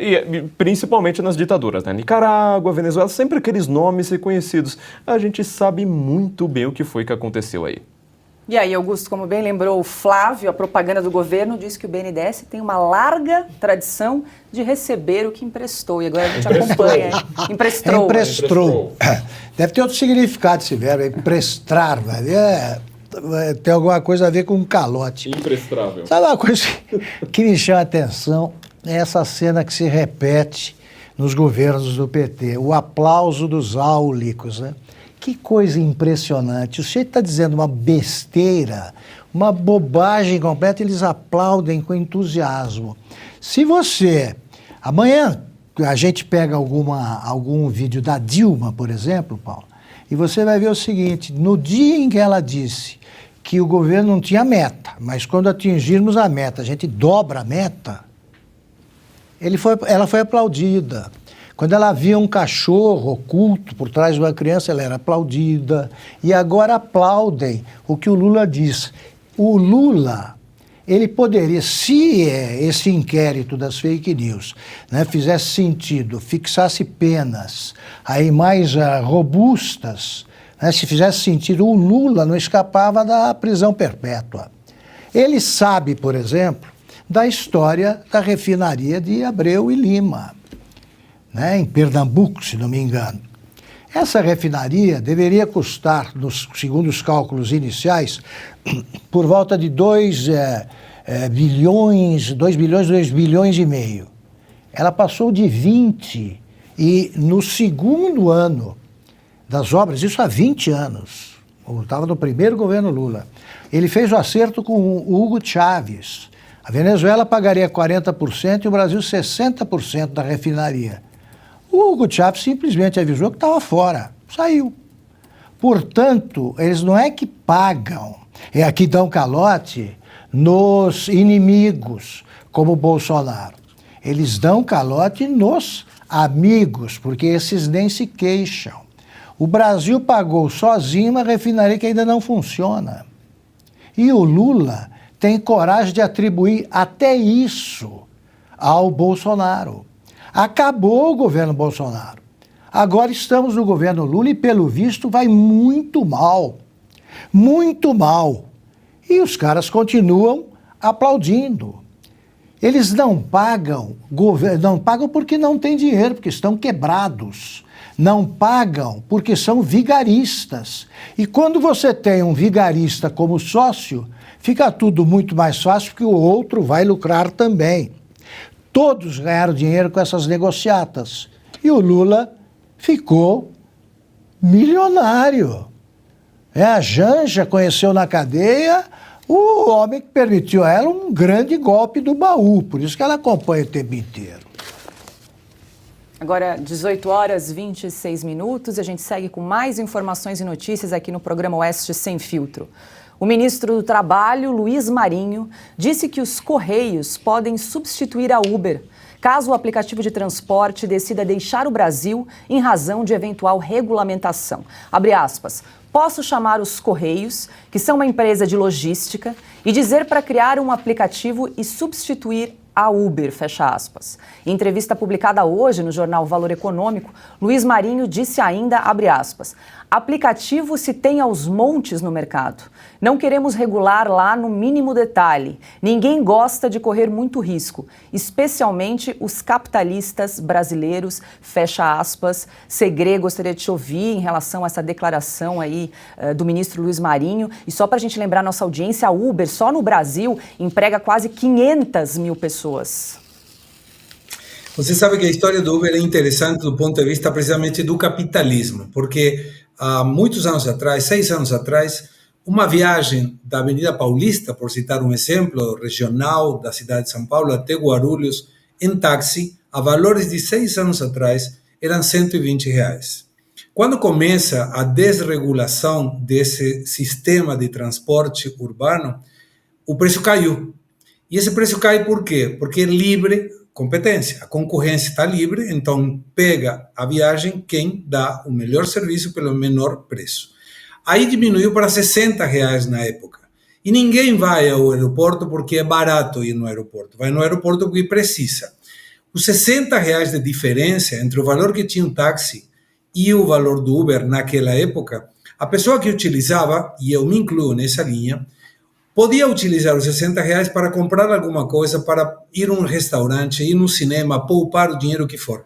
e principalmente nas ditaduras, né, Nicarágua, Venezuela, sempre aqueles nomes reconhecidos. A gente sabe muito bem o que foi que aconteceu aí. E aí, Augusto, como bem lembrou o Flávio, a propaganda do governo diz que o BNDES tem uma larga tradição de receber o que emprestou. E agora a gente acompanha. Emprestou. Deve ter outro significado esse verbo, emprestar. Tem alguma coisa a ver com um calote. Imprestável. Sabe uma coisa que me chama a atenção? É essa cena que se repete nos governos do PT. O aplauso dos áulicos, né? Que coisa impressionante. O sujeito está dizendo uma besteira, uma bobagem completa, eles aplaudem com entusiasmo. Se você... Amanhã a gente pega algum vídeo da Dilma, por exemplo, Paulo, e você vai ver o seguinte, no dia em que ela disse que o governo não tinha meta, mas quando atingirmos a meta, a gente dobra a meta, ela foi aplaudida. Quando ela via um cachorro oculto por trás de uma criança, ela era aplaudida. E agora aplaudem o que o Lula diz. O Lula, ele poderia, se esse inquérito das fake news, né, fizesse sentido, fixasse penas aí mais robustas, né, se fizesse sentido, o Lula não escapava da prisão perpétua. Ele sabe, por exemplo, da história da refinaria de Abreu e Lima, né, em Pernambuco, se não me engano. Essa refinaria deveria custar, segundo os cálculos iniciais, por volta de 2 bilhões e meio. Ela passou de 20 e no segundo ano das obras, isso há 20 anos, estava no primeiro governo Lula, ele fez o acerto com o Hugo Chávez. A Venezuela pagaria 40% e o Brasil 60% da refinaria. O Hugo Chávez simplesmente avisou que estava fora, saiu. Portanto, eles não é que pagam, é que dão calote nos inimigos, como o Bolsonaro. Eles dão calote nos amigos, porque esses nem se queixam. O Brasil pagou sozinho uma refinaria que ainda não funciona. E o Lula tem coragem de atribuir até isso ao Bolsonaro. Acabou o governo Bolsonaro. Agora estamos no governo Lula e, pelo visto, vai muito mal. Muito mal. E os caras continuam aplaudindo. Eles não pagam porque não têm dinheiro, porque estão quebrados. Não pagam porque são vigaristas. E quando você tem um vigarista como sócio, fica tudo muito mais fácil porque o outro vai lucrar também. Todos ganharam dinheiro com essas negociatas. E o Lula ficou milionário. A Janja conheceu na cadeia o homem que permitiu a ela um grande golpe do baú. Por isso que ela acompanha o tempo inteiro. Agora, 18 horas e 26 minutos, a gente segue com mais informações e notícias aqui no programa Oeste Sem Filtro. O ministro do Trabalho, Luiz Marinho, disse que os Correios podem substituir a Uber, caso o aplicativo de transporte decida deixar o Brasil em razão de eventual regulamentação. Abre aspas. Posso chamar os Correios, que são uma empresa de logística, e dizer para criar um aplicativo e substituir a Uber, fecha aspas. Em entrevista publicada hoje no jornal Valor Econômico, Luiz Marinho disse ainda, abre aspas, aplicativo se tem aos montes no mercado. Não queremos regular lá no mínimo detalhe. Ninguém gosta de correr muito risco, especialmente os capitalistas brasileiros, fecha aspas. Segre, gostaria de te ouvir em relação a essa declaração aí do ministro Luiz Marinho. E só para a gente lembrar nossa audiência, a Uber, só no Brasil, emprega quase 500 mil pessoas. Você sabe que a história do Uber é interessante do ponto de vista precisamente do capitalismo, porque há muitos anos atrás, 6 anos atrás, uma viagem da Avenida Paulista, por citar um exemplo regional da cidade de São Paulo, até Guarulhos, em táxi, a valores de 6 anos atrás, eram R$120. Quando começa a desregulação desse sistema de transporte urbano, o preço caiu. E esse preço cai por quê? Porque é livre competência. A concorrência está livre, então pega a viagem quem dá o melhor serviço pelo menor preço. Aí diminuiu para R$60 na época. E ninguém vai ao aeroporto porque é barato ir no aeroporto. Vai no aeroporto porque precisa. Os R$60 de diferença entre o valor que tinha um táxi e o valor do Uber naquela época, a pessoa que utilizava, e eu me incluo nessa linha, podia utilizar os R$60 para comprar alguma coisa, para ir a um restaurante, ir no cinema, poupar o dinheiro que for.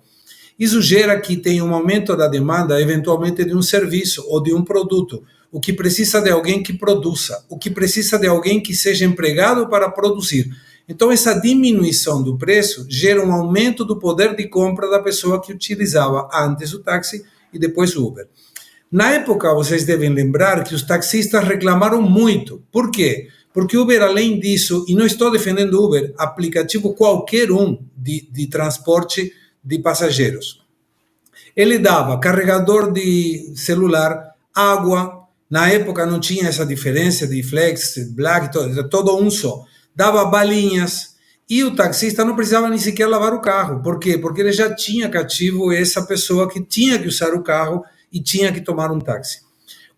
Isso gera que tem um aumento da demanda, eventualmente, de um serviço ou de um produto, o que precisa de alguém que produza, o que precisa de alguém que seja empregado para produzir. Então, essa diminuição do preço gera um aumento do poder de compra da pessoa que utilizava antes o táxi e depois o Uber. Na época, vocês devem lembrar que os taxistas reclamaram muito. Por quê? Porque o Uber, além disso, e não estou defendendo o Uber, aplicativo qualquer um de transporte de passageiros. Ele dava carregador de celular, água, na época não tinha essa diferença de flex, black, todo um só. Dava balinhas e o taxista não precisava nem sequer lavar o carro. Por quê? Porque ele já tinha cativo essa pessoa que tinha que usar o carro e tinha que tomar um táxi.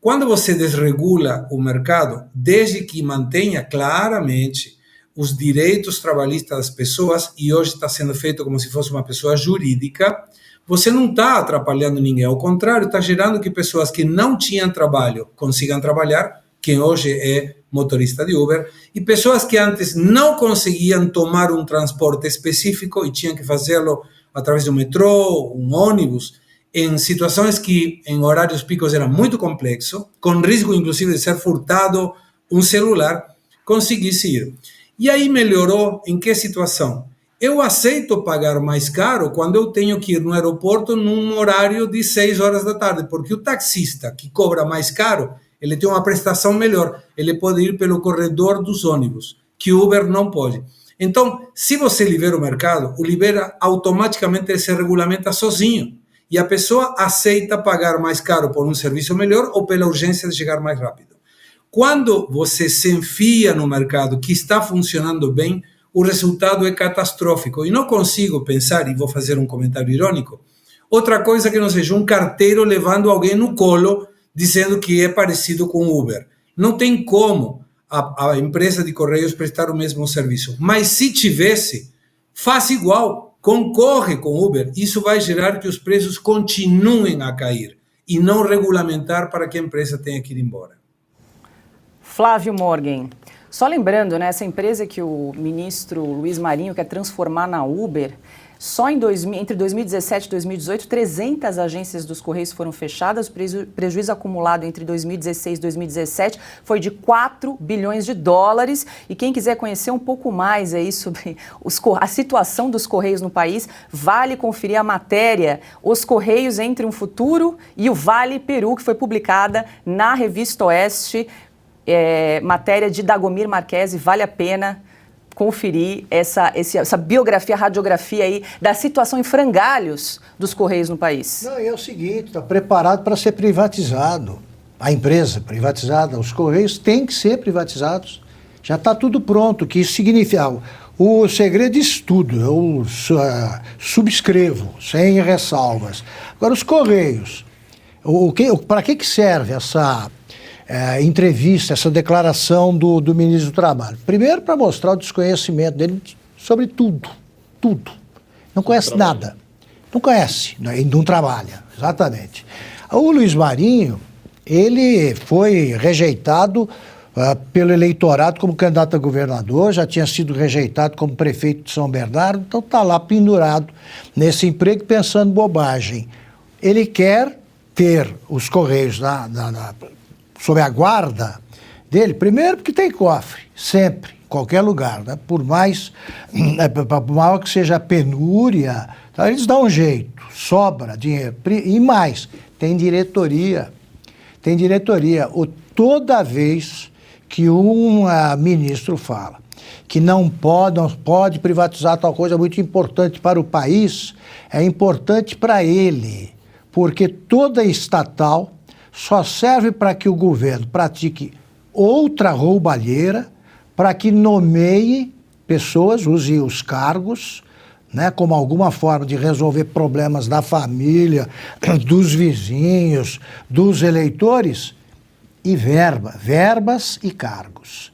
Quando você desregula o mercado, desde que mantenha claramente os direitos trabalhistas das pessoas, e hoje está sendo feito como se fosse uma pessoa jurídica, você não está atrapalhando ninguém, ao contrário, está gerando que pessoas que não tinham trabalho consigam trabalhar, quem hoje é motorista de Uber, e pessoas que antes não conseguiam tomar um transporte específico e tinham que fazê-lo através do metrô, um ônibus, em situações que em horários picos era muito complexo, com risco inclusive de ser furtado um celular, conseguisse ir. E aí melhorou em que situação? Eu aceito pagar mais caro quando eu tenho que ir no aeroporto num horário de 6 horas da tarde, porque o taxista que cobra mais caro, ele tem uma prestação melhor, ele pode ir pelo corredor dos ônibus, que o Uber não pode. Então, se você libera o mercado, o libera automaticamente, ele se regulamenta sozinho. E a pessoa aceita pagar mais caro por um serviço melhor ou pela urgência de chegar mais rápido. Quando você se enfia no mercado que está funcionando bem, o resultado é catastrófico. E não consigo pensar, e vou fazer um comentário irônico, outra coisa que não seja um carteiro levando alguém no colo dizendo que é parecido com o Uber. Não tem como a empresa de correios prestar o mesmo serviço. Mas se tivesse, faça igual, concorre com o Uber. Isso vai gerar que os preços continuem a cair e não regulamentar para que a empresa tenha que ir embora. Flávio Morgan, só lembrando, né, essa empresa que o ministro Luiz Marinho quer transformar na Uber, só entre 2017 e 2018, 300 agências dos Correios foram fechadas, o prejuízo acumulado entre 2016 e 2017 foi de 4 bilhões de dólares. E quem quiser conhecer um pouco mais aí sobre a situação dos Correios no país, vale conferir a matéria Os Correios entre um Futuro e o Vale Peru, que foi publicada na Revista Oeste, matéria de Dagomir Marquesi, vale a pena conferir essa biografia, radiografia aí da situação em frangalhos dos Correios no país. Não, é o seguinte, está preparado para ser privatizado. A empresa privatizada, os Correios têm que ser privatizados. Já está tudo pronto, que isso significa... O segredo disso tudo, eu subscrevo, sem ressalvas. Agora, os Correios, para que serve essa... entrevista, essa declaração do ministro do Trabalho? Primeiro, para mostrar o desconhecimento dele sobre tudo. Não conhece nada. Não conhece, não trabalha, exatamente. O Luiz Marinho, ele foi rejeitado pelo eleitorado como candidato a governador, já tinha sido rejeitado como prefeito de São Bernardo, então está lá pendurado nesse emprego pensando bobagem. Ele quer ter os Correios sob a guarda dele, primeiro porque tem cofre, sempre. qualquer lugar, né? Por maior que seja a penúria, então eles dão um jeito, sobra dinheiro. E mais, tem diretoria. Toda vez que um ministro fala que não pode privatizar tal coisa muito importante para o país, é importante para ele, porque toda estatal só serve para que o governo pratique outra roubalheira, para que nomeie pessoas, use os cargos, né, como alguma forma de resolver problemas da família, dos vizinhos, dos eleitores, e verbas e cargos.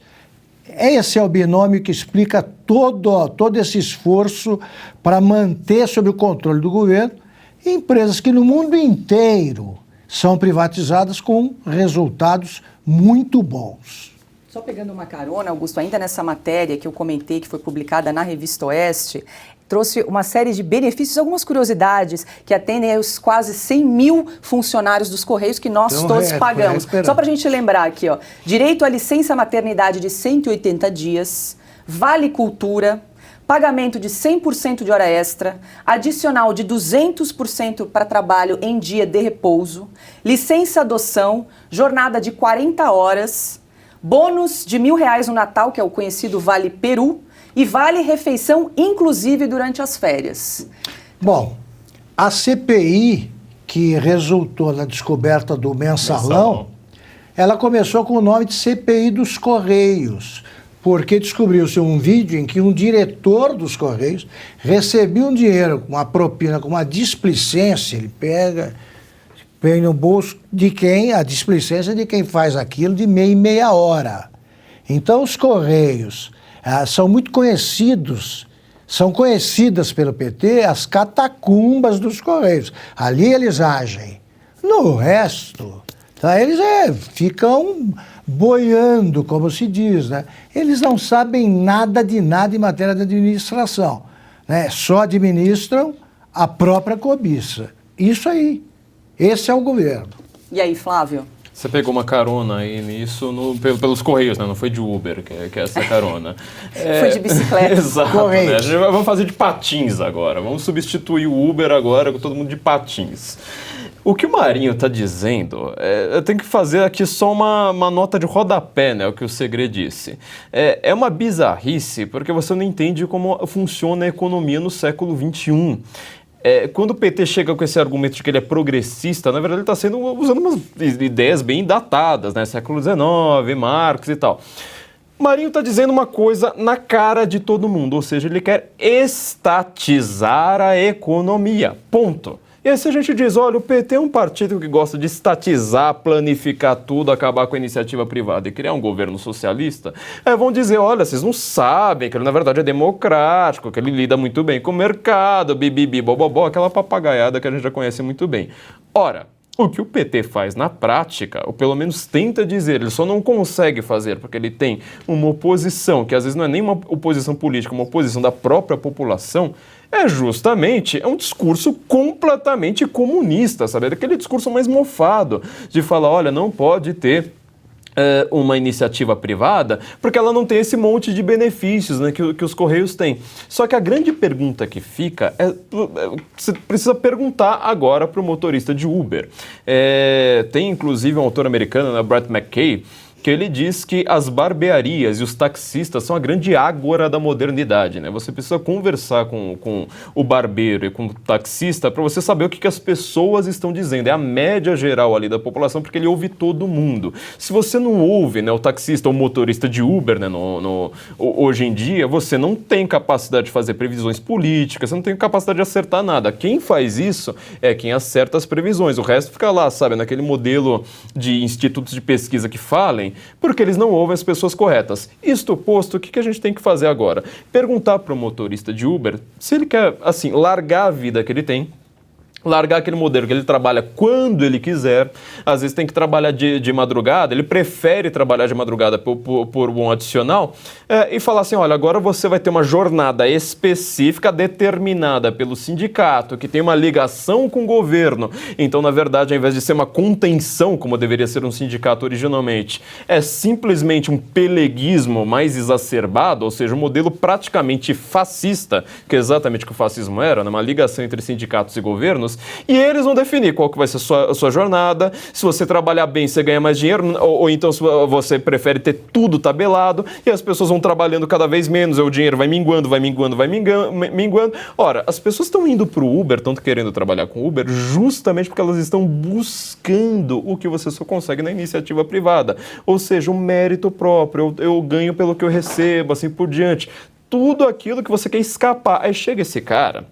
Esse é o binômio que explica todo esse esforço para manter sob o controle do governo empresas que no mundo inteiro são privatizadas com resultados muito bons. Só pegando uma carona, Augusto, ainda nessa matéria que eu comentei, que foi publicada na Revista Oeste, trouxe uma série de benefícios, algumas curiosidades que atendem aos quase 100 mil funcionários dos Correios que nós todos pagamos. Só para a gente lembrar aqui, ó, direito à licença maternidade de 180 dias, vale cultura, pagamento de 100% de hora extra, adicional de 200% para trabalho em dia de repouso, licença adoção, jornada de 40 horas, bônus de R$1.000 no Natal, que é o conhecido Vale Peru, e vale refeição, inclusive durante as férias. Bom, a CPI, que resultou na descoberta do mensalão, ela começou com o nome de CPI dos Correios, porque descobriu-se um vídeo em que um diretor dos Correios recebia um dinheiro com uma propina, com uma displicência, ele põe no bolso de quem? A displicência de quem faz aquilo de meia em meia hora. Então os Correios são muito conhecidas pelo PT as catacumbas dos Correios. Ali eles agem. No resto, tá, eles ficam boiando, como se diz, né? Eles não sabem nada de nada em matéria de administração, né? Só administram a própria cobiça. Isso aí. Esse é o governo. E aí, Flávio? Você pegou uma carona aí nisso pelos Correios, né? Não foi de Uber, que é essa carona. Foi de bicicleta. Exato, né? Vamos fazer de patins agora. Vamos substituir o Uber agora com todo mundo de patins. O que o Marinho está dizendo, eu tenho que fazer aqui só uma nota de rodapé, né? O que o Segre disse. É uma bizarrice, porque você não entende como funciona a economia no século XXI. Quando o PT chega com esse argumento de que ele é progressista, na verdade ele está usando umas ideias bem datadas, né? Século XIX, Marx e tal. Marinho está dizendo uma coisa na cara de todo mundo, ou seja, ele quer estatizar a economia, ponto. E aí se a gente diz, olha, o PT é um partido que gosta de estatizar, planificar tudo, acabar com a iniciativa privada e criar um governo socialista, vão dizer, olha, vocês não sabem que ele na verdade é democrático, que ele lida muito bem com o mercado, bibibi, bobobó, aquela papagaiada que a gente já conhece muito bem. Ora, o que o PT faz na prática, ou pelo menos tenta dizer, ele só não consegue fazer porque ele tem uma oposição, que às vezes não é nem uma oposição política, uma oposição da própria população, justamente um discurso completamente comunista, sabe? Aquele discurso mais mofado de falar, olha, não pode ter uma iniciativa privada, porque ela não tem esse monte de benefícios, né, que os Correios têm. Só que a grande pergunta que fica você precisa perguntar agora para o motorista de Uber. Tem inclusive um autor americano, né, Brett McKay, que ele diz que as barbearias e os taxistas são a grande ágora da modernidade, né? Você precisa conversar com o barbeiro e com o taxista para você saber o que as pessoas estão dizendo. É a média geral ali da população, porque ele ouve todo mundo. Se você não ouve, né, o taxista ou o motorista de Uber, né, hoje em dia, você não tem capacidade de fazer previsões políticas, você não tem capacidade de acertar nada. Quem faz isso é quem acerta as previsões. O resto fica lá, sabe, naquele modelo de institutos de pesquisa que falem, porque eles não ouvem as pessoas corretas. Isto posto, o que a gente tem que fazer agora? Perguntar para o motorista de Uber se ele quer, assim, largar a vida que ele tem, largar aquele modelo que ele trabalha quando ele quiser, às vezes tem que trabalhar de madrugada, ele prefere trabalhar de madrugada por um adicional, e falar assim, olha, agora você vai ter uma jornada específica determinada pelo sindicato, que tem uma ligação com o governo. Então, na verdade, ao invés de ser uma contenção, como deveria ser um sindicato originalmente, é simplesmente um peleguismo mais exacerbado, ou seja, um modelo praticamente fascista, que é exatamente o que o fascismo era, né? Uma ligação entre sindicatos e governos. E eles vão definir qual que vai ser a sua jornada, se você trabalhar bem, você ganha mais dinheiro, ou então se você prefere ter tudo tabelado, e as pessoas vão trabalhando cada vez menos, e o dinheiro vai minguando. Ora, as pessoas estão indo para o Uber, estão querendo trabalhar com o Uber, justamente porque elas estão buscando o que você só consegue na iniciativa privada, ou seja, um mérito próprio, eu ganho pelo que eu recebo, assim por diante, tudo aquilo que você quer escapar. Aí chega esse cara,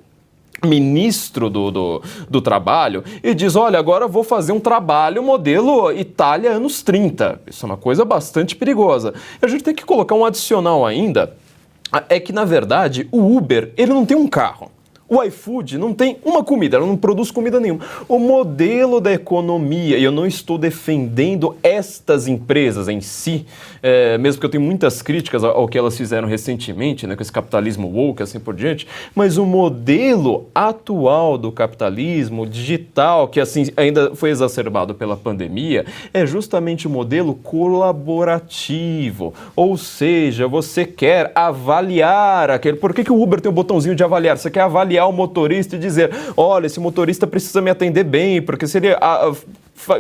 ministro do trabalho, e diz, olha, agora eu vou fazer um trabalho modelo Itália anos 30. Isso é uma coisa bastante perigosa. A gente tem que colocar um adicional ainda, é que, na verdade, o Uber, ele não tem um carro. O iFood não tem uma comida, ela não produz comida nenhuma. O modelo da economia, e eu não estou defendendo estas empresas em si, mesmo que eu tenho muitas críticas ao que elas fizeram recentemente, né, com esse capitalismo woke, assim por diante, mas o modelo atual do capitalismo digital, que assim ainda foi exacerbado pela pandemia, é justamente o modelo colaborativo. Ou seja, você quer avaliar aquele... Por que o Uber tem um botãozinho de avaliar? Você quer avaliar o motorista e dizer, olha, esse motorista precisa me atender bem, porque se ele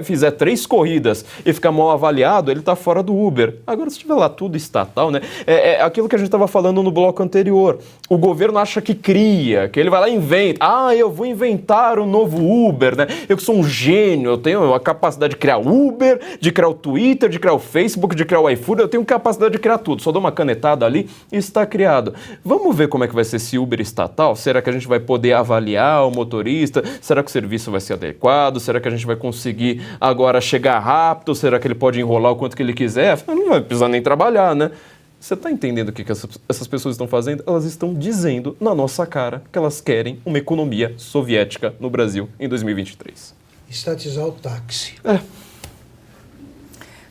fizer 3 corridas e ficar mal avaliado, ele está fora do Uber. Agora, se tiver lá tudo estatal, né? É aquilo que a gente estava falando no bloco anterior. O governo acha que cria, que ele vai lá e inventa. Eu vou inventar um novo Uber, né? Eu que sou um gênio, eu tenho a capacidade de criar Uber, de criar o Twitter, de criar o Facebook, de criar o iFood, eu tenho capacidade de criar tudo. Só dou uma canetada ali e está criado. Vamos ver como é que vai ser esse Uber estatal? Será que a gente vai poder avaliar o motorista? Será que o serviço vai ser adequado? Será que a gente vai conseguir agora chegar rápido? Será que ele pode enrolar o quanto que ele quiser? Não vai precisar nem trabalhar, né? Você está entendendo o que essas pessoas estão fazendo? Elas estão dizendo na nossa cara que elas querem uma economia soviética no Brasil em 2023. Estatizar o táxi.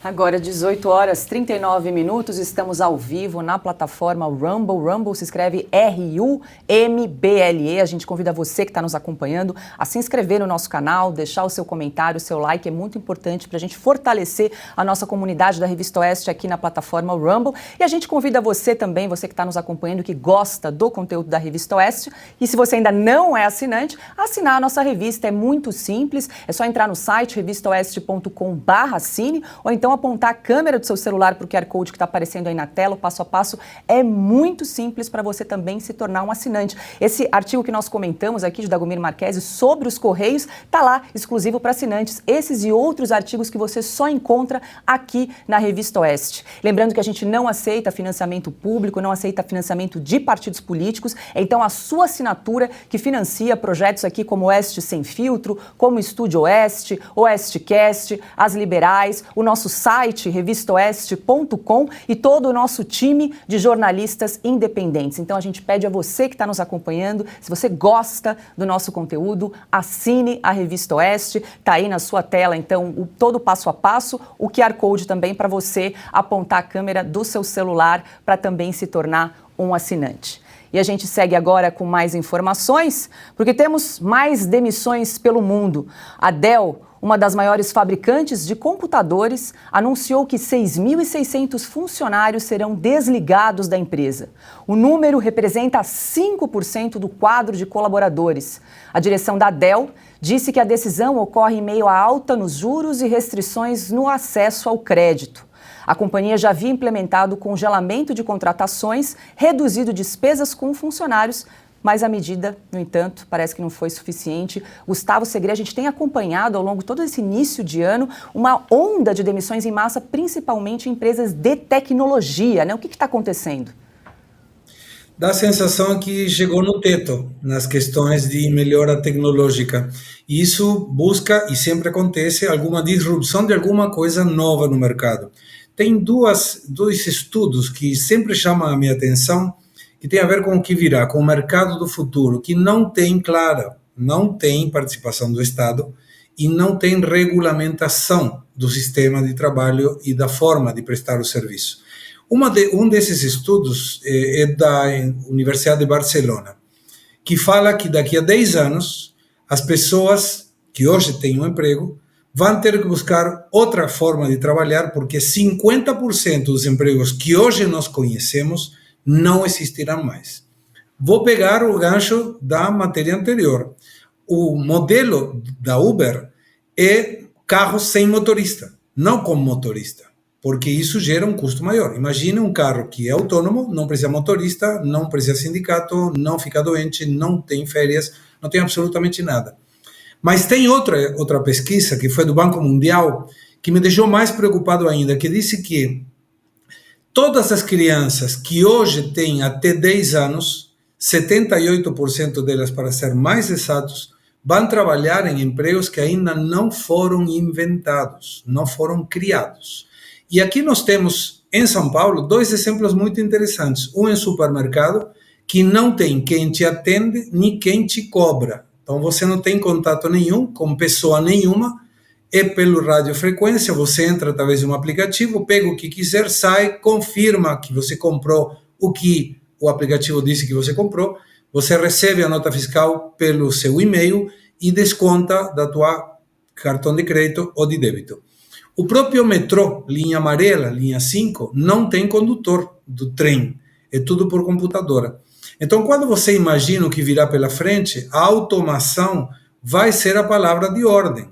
Agora, 18 horas 39 minutos, estamos ao vivo na plataforma Rumble. Rumble se escreve R-U-M-B-L-E. A gente convida você que está nos acompanhando a se inscrever no nosso canal, deixar o seu comentário, o seu like, é muito importante para a gente fortalecer a nossa comunidade da Revista Oeste aqui na plataforma Rumble. E a gente convida você também, você que está nos acompanhando, que gosta do conteúdo da Revista Oeste, e se você ainda não é assinante, assinar a nossa revista é muito simples, é só entrar no site revistaoeste.com/assine, ou então apontar a câmera do seu celular para o QR Code que está aparecendo aí na tela, o passo a passo é muito simples para você também se tornar um assinante. Esse artigo que nós comentamos aqui de Dagomir Marquesi sobre os Correios está lá, exclusivo para assinantes. Esses e outros artigos que você só encontra aqui na Revista Oeste. Lembrando que a gente não aceita financiamento público, não aceita financiamento de partidos políticos, então a sua assinatura que financia projetos aqui como Oeste Sem Filtro, como Estúdio Oeste, Oestecast, As Liberais, o nosso site revistaoeste.com e todo o nosso time de jornalistas independentes. Então a gente pede a você que está nos acompanhando, se você gosta do nosso conteúdo, assine a Revista Oeste, está aí na sua tela então todo o passo a passo, o QR Code também para você apontar a câmera do seu celular para também se tornar um assinante. E a gente segue agora com mais informações, porque temos mais demissões pelo mundo. A Dell, uma das maiores fabricantes de computadores, anunciou que 6.600 funcionários serão desligados da empresa. O número representa 5% do quadro de colaboradores. A direção da Dell disse que a decisão ocorre em meio à alta nos juros e restrições no acesso ao crédito. A companhia já havia implementado congelamento de contratações, reduzido despesas com funcionários, mas a medida, no entanto, parece que não foi suficiente. Gustavo Segre, a gente tem acompanhado ao longo de todo esse início de ano uma onda de demissões em massa, principalmente em empresas de tecnologia, né? O que está acontecendo? Dá a sensação que chegou no teto nas questões de melhora tecnológica. E isso busca, e sempre acontece, alguma disrupção de alguma coisa nova no mercado. Tem dois estudos que sempre chamam a minha atenção, que tem a ver com o que virá, com o mercado do futuro, que não tem clara não tem participação do Estado e não tem regulamentação do sistema de trabalho e da forma de prestar o serviço. Um desses estudos é da Universidade de Barcelona, que fala que daqui a 10 anos, as pessoas que hoje têm um emprego vão ter que buscar outra forma de trabalhar, porque 50% dos empregos que hoje nós conhecemos não existirão mais. Vou pegar o gancho da matéria anterior. O modelo da Uber é carro sem motorista, não com motorista, porque isso gera um custo maior. Imagine um carro que é autônomo, não precisa motorista, não precisa sindicato, não fica doente, não tem férias, não tem absolutamente nada. Mas tem outra pesquisa, que foi do Banco Mundial, que me deixou mais preocupado ainda, que disse que todas as crianças que hoje têm até 10 anos, 78% delas, para ser mais exatos, vão trabalhar em empregos que ainda não foram inventados, não foram criados. E aqui nós temos, em São Paulo, 2 exemplos muito interessantes. Um em supermercado, que não tem quem te atende, nem quem te cobra. Então, você não tem contato nenhum com pessoa nenhuma, é pelo radiofrequência, você entra através de um aplicativo, pega o que quiser, sai, confirma que você comprou o que o aplicativo disse que você comprou, você recebe a nota fiscal pelo seu e-mail e desconta da tua cartão de crédito ou de débito. O próprio metrô, linha amarela, linha 5, não tem condutor do trem, é tudo por computadora. Então, quando você imagina o que virá pela frente, a automação vai ser a palavra de ordem.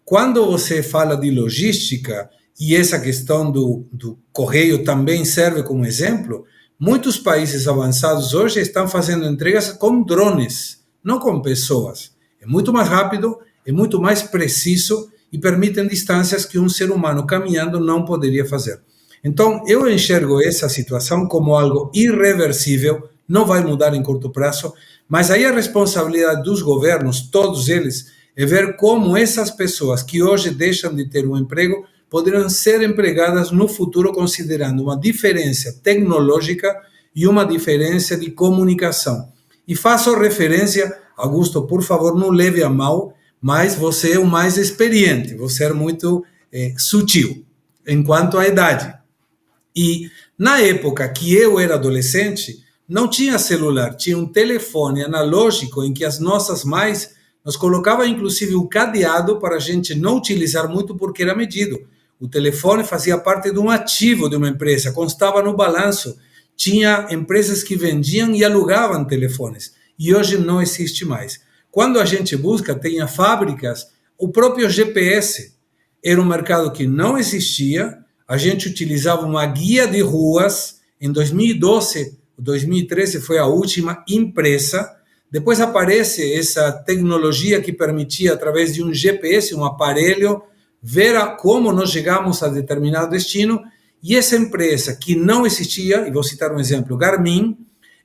Quando você fala de logística, e essa questão do correio também serve como exemplo, muitos países avançados hoje estão fazendo entregas com drones, não com pessoas. É muito mais rápido, é muito mais preciso e permitem distâncias que um ser humano caminhando não poderia fazer. Então, eu enxergo essa situação como algo irreversível, não vai mudar em curto prazo, mas aí a responsabilidade dos governos, todos eles, é ver como essas pessoas que hoje deixam de ter um emprego poderão ser empregadas no futuro, considerando uma diferença tecnológica e uma diferença de comunicação. E faço referência, Augusto, por favor, não leve a mal, mas você é o mais experiente, você é muito sutil, enquanto à idade. E na época que eu era adolescente, não tinha celular, tinha um telefone analógico em que as nossas mães nos colocavam inclusive um cadeado para a gente não utilizar muito porque era medido. O telefone fazia parte de um ativo de uma empresa, constava no balanço. Tinha empresas que vendiam e alugavam telefones. E hoje não existe mais. Quando a gente busca, tem fábricas, o próprio GPS era um mercado que não existia. A gente utilizava uma guia de ruas. Em 2012, 2013 foi a última impressa. Depois aparece essa tecnologia que permitia, através de um GPS, um aparelho, ver como nós chegamos a determinado destino. E essa empresa que não existia, e vou citar um exemplo, Garmin,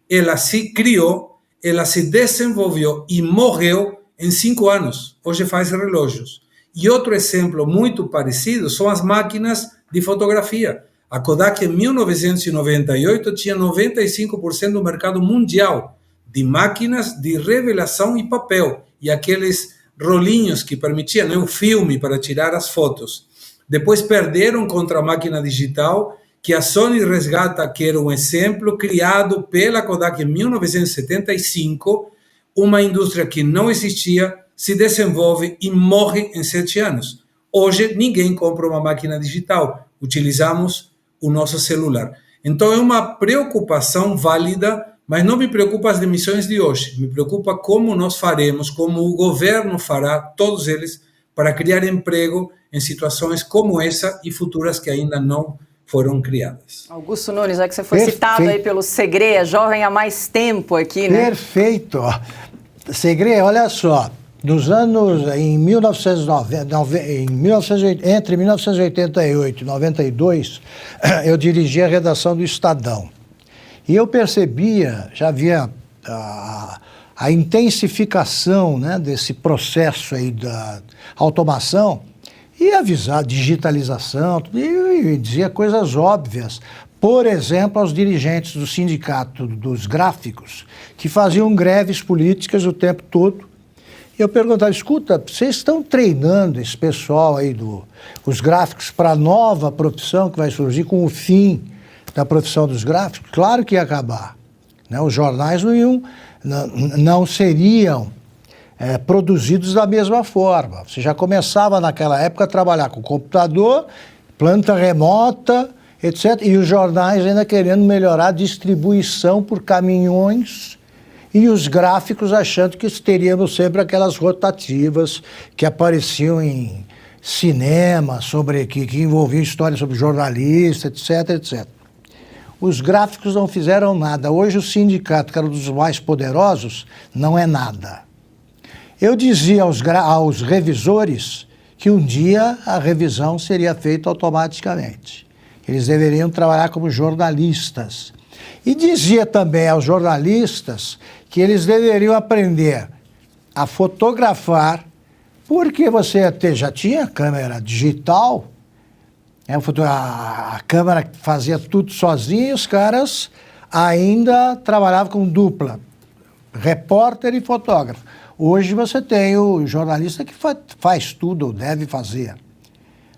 ela se criou, ela se desenvolveu e morreu em 5 anos. Hoje faz relógios. E outro exemplo muito parecido são as máquinas de fotografia. A Kodak, em 1998, tinha 95% do mercado mundial de máquinas de revelação e papel, e aqueles rolinhos que permitiam o filme para tirar as fotos. Depois perderam contra a máquina digital, que a Sony resgata, que era um exemplo criado pela Kodak em 1975, uma indústria que não existia, se desenvolve e morre em 7 anos. Hoje, ninguém compra uma máquina digital, utilizamos o nosso celular. Então, é uma preocupação válida, mas não me preocupa as demissões de hoje, me preocupa como nós faremos, como o governo fará, todos eles, para criar emprego em situações como essa e futuras que ainda não foram criadas. Augusto Nunes, já que você foi citado aí pelo Segre, jovem há mais tempo aqui, né? Perfeito. Segre, olha só, nos anos, entre 1988 e 92, eu dirigi a redação do Estadão. E eu percebia, já havia a intensificação, né, desse processo aí da automação e avisar, digitalização, e dizia coisas óbvias. Por exemplo, aos dirigentes do sindicato dos gráficos, que faziam greves políticas o tempo todo, Eu perguntava, escuta, vocês estão treinando esse pessoal aí, os gráficos, para a nova profissão que vai surgir com o fim da profissão dos gráficos? Claro que ia acabar. Né? Os jornais não seriam produzidos da mesma forma. Você já começava naquela época a trabalhar com computador, planta remota, etc. E os jornais ainda querendo melhorar a distribuição por caminhões e os gráficos achando que teríamos sempre aquelas rotativas que apareciam em cinema, que envolviam histórias sobre jornalistas, etc, etc. Os gráficos não fizeram nada. Hoje o sindicato, que era um dos mais poderosos, não é nada. Eu dizia aos revisores que um dia a revisão seria feita automaticamente. Eles deveriam trabalhar como jornalistas. E dizia também aos jornalistas que eles deveriam aprender a fotografar, porque você já tinha câmera digital, a câmera fazia tudo sozinha e os caras ainda trabalhavam com dupla, repórter e fotógrafo. Hoje você tem o jornalista que faz tudo, ou deve fazer.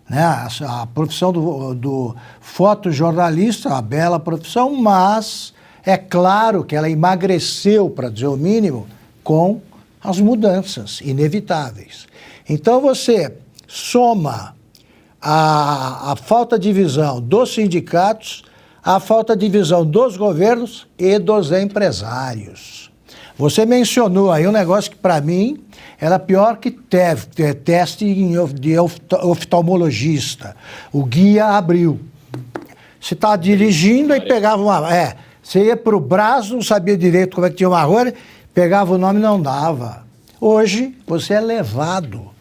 Né? A profissão do fotojornalista é uma bela profissão, mas é claro que ela emagreceu, para dizer o mínimo, com as mudanças inevitáveis. Então você soma a falta de visão dos sindicatos, a falta de visão dos governos e dos empresários. Você mencionou aí um negócio que, para mim, era pior que teste de oftalmologista. O guia abriu. Você estava dirigindo e pegava você ia para o braço, não sabia direito como é que tinha uma rua, pegava o nome e não dava. Hoje, você é levado,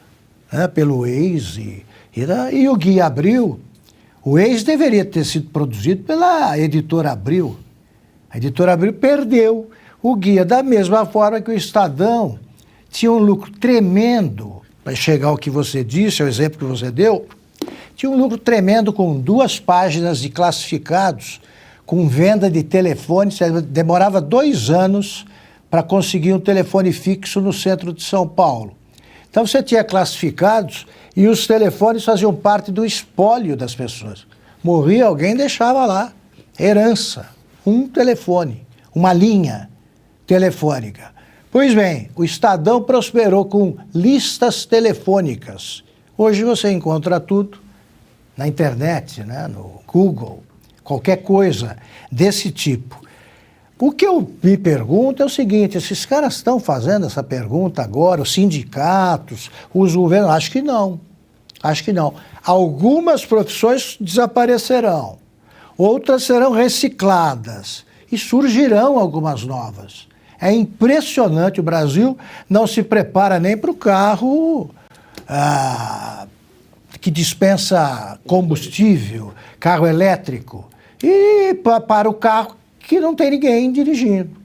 né, pelo Waze e o guia abriu. O Waze deveria ter sido produzido pela editora Abril. A editora Abril perdeu o guia, da mesma forma que o Estadão tinha um lucro tremendo, para chegar ao que você disse, ao exemplo que você deu, tinha um lucro tremendo com 2 páginas de classificados, com venda de telefone, demorava 2 anos para conseguir um telefone fixo no centro de São Paulo. Então você tinha classificados e os telefones faziam parte do espólio das pessoas. Morria alguém, deixava lá, herança, um telefone, uma linha telefônica. Pois bem, o Estadão prosperou com listas telefônicas. Hoje você encontra tudo na internet, né, no Google, qualquer coisa desse tipo. O que eu me pergunto é o seguinte, esses caras estão fazendo essa pergunta agora, os sindicatos, os governos? Acho que não. Acho que não. Algumas profissões desaparecerão, outras serão recicladas e surgirão algumas novas. É impressionante, o Brasil não se prepara nem para o carro que dispensa combustível, carro elétrico, e para o carro que não tem ninguém dirigindo.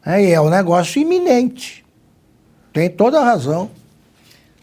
E é um negócio iminente. Tem toda a razão.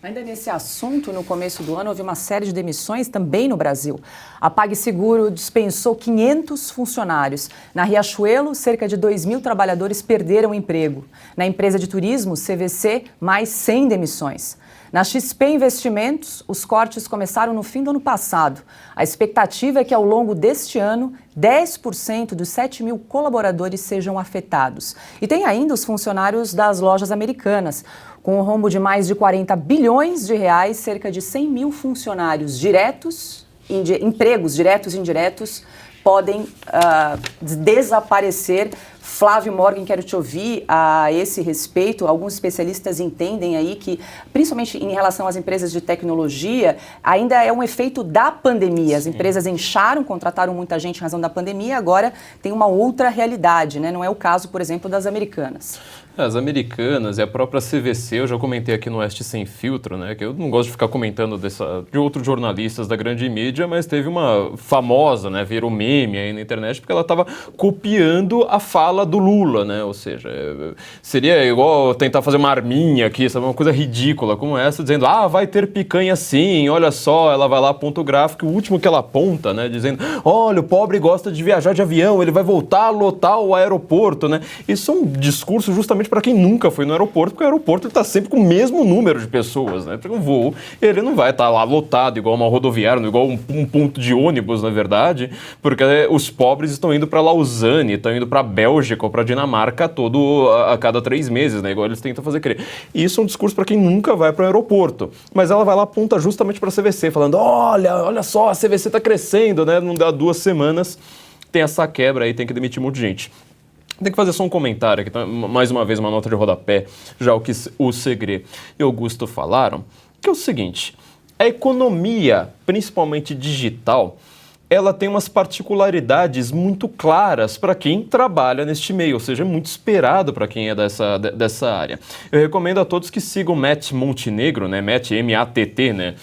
Ainda nesse assunto, no começo do ano, houve uma série de demissões também no Brasil. A PagSeguro dispensou 500 funcionários. Na Riachuelo, cerca de 2.000 trabalhadores perderam o emprego. Na empresa de turismo, CVC, mais 100 demissões. Na XP Investimentos, os cortes começaram no fim do ano passado. A expectativa é que ao longo deste ano, 10% dos 7.000 colaboradores sejam afetados. E tem ainda os funcionários das lojas americanas. Com um rombo de mais de 40 bilhões de reais, cerca de 100.000 funcionários diretos, empregos diretos e indiretos, podem desaparecer. Flávio Morgan, quero te ouvir a esse respeito. Alguns especialistas entendem aí que, principalmente em relação às empresas de tecnologia, ainda é um efeito da pandemia. As empresas incharam, contrataram muita gente em razão da pandemia, agora tem uma outra realidade, né? Não é o caso, por exemplo, das americanas. As americanas e a própria CVC, eu já comentei aqui no Oeste Sem Filtro, né, que eu não gosto de ficar comentando de outros jornalistas da grande mídia, mas teve uma famosa, né, virou meme aí na internet, porque ela estava copiando a fala do Lula, né, ou seja, seria igual tentar fazer uma arminha aqui, sabe, uma coisa ridícula como essa, dizendo, vai ter picanha sim, olha só, ela vai lá, aponta o gráfico, o último que ela aponta, né, dizendo, olha, o pobre gosta de viajar de avião, ele vai voltar a lotar o aeroporto, né, isso é um discurso justamente principalmente para quem nunca foi no aeroporto, porque o aeroporto está sempre com o mesmo número de pessoas, né? Porque o voo, ele não vai estar lá lotado igual uma rodoviária, igual um ponto de ônibus, na verdade, porque os pobres estão indo para Lausanne, estão indo para Bélgica ou para Dinamarca a cada 3 meses, né? Igual eles tentam fazer crer. E isso é um discurso para quem nunca vai para o aeroporto. Mas ela vai lá, aponta justamente para a CVC, falando, olha só, a CVC está crescendo, né? Não dá 2 semanas, tem essa quebra aí, tem que demitir um monte de gente. Tem que fazer só um comentário aqui, então, mais uma vez uma nota de rodapé, já o que o Segre e o Augusto falaram, que é o seguinte, a economia, principalmente digital, ela tem umas particularidades muito claras para quem trabalha neste meio, ou seja, é muito esperado para quem é dessa área. Eu recomendo a todos que sigam o Matt Montenegro, né, Matt, M-A-T-T, né,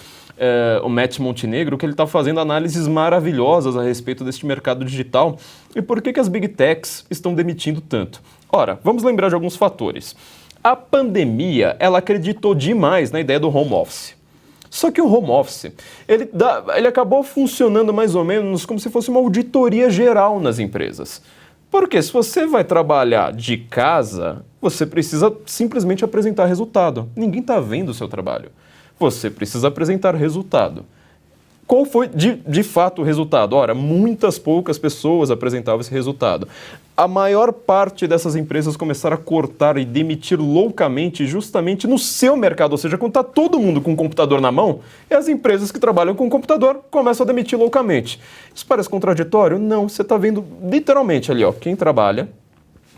o Matt Montenegro, que ele está fazendo análises maravilhosas a respeito deste mercado digital e por que as Big Techs estão demitindo tanto. Ora, vamos lembrar de alguns fatores. A pandemia, ela acreditou demais na ideia do home office. Só que o home office, ele acabou funcionando mais ou menos como se fosse uma auditoria geral nas empresas. Porque se você vai trabalhar de casa, você precisa simplesmente apresentar resultado. Ninguém está vendo o seu trabalho. Você precisa apresentar resultado. Qual foi, de fato, o resultado? Ora, muitas poucas pessoas apresentavam esse resultado. A maior parte dessas empresas começaram a cortar e demitir loucamente justamente no seu mercado. Ou seja, quando está todo mundo com o computador na mão, e as empresas que trabalham com o computador começam a demitir loucamente. Isso parece contraditório? Não, você está vendo literalmente ali, ó, quem trabalha,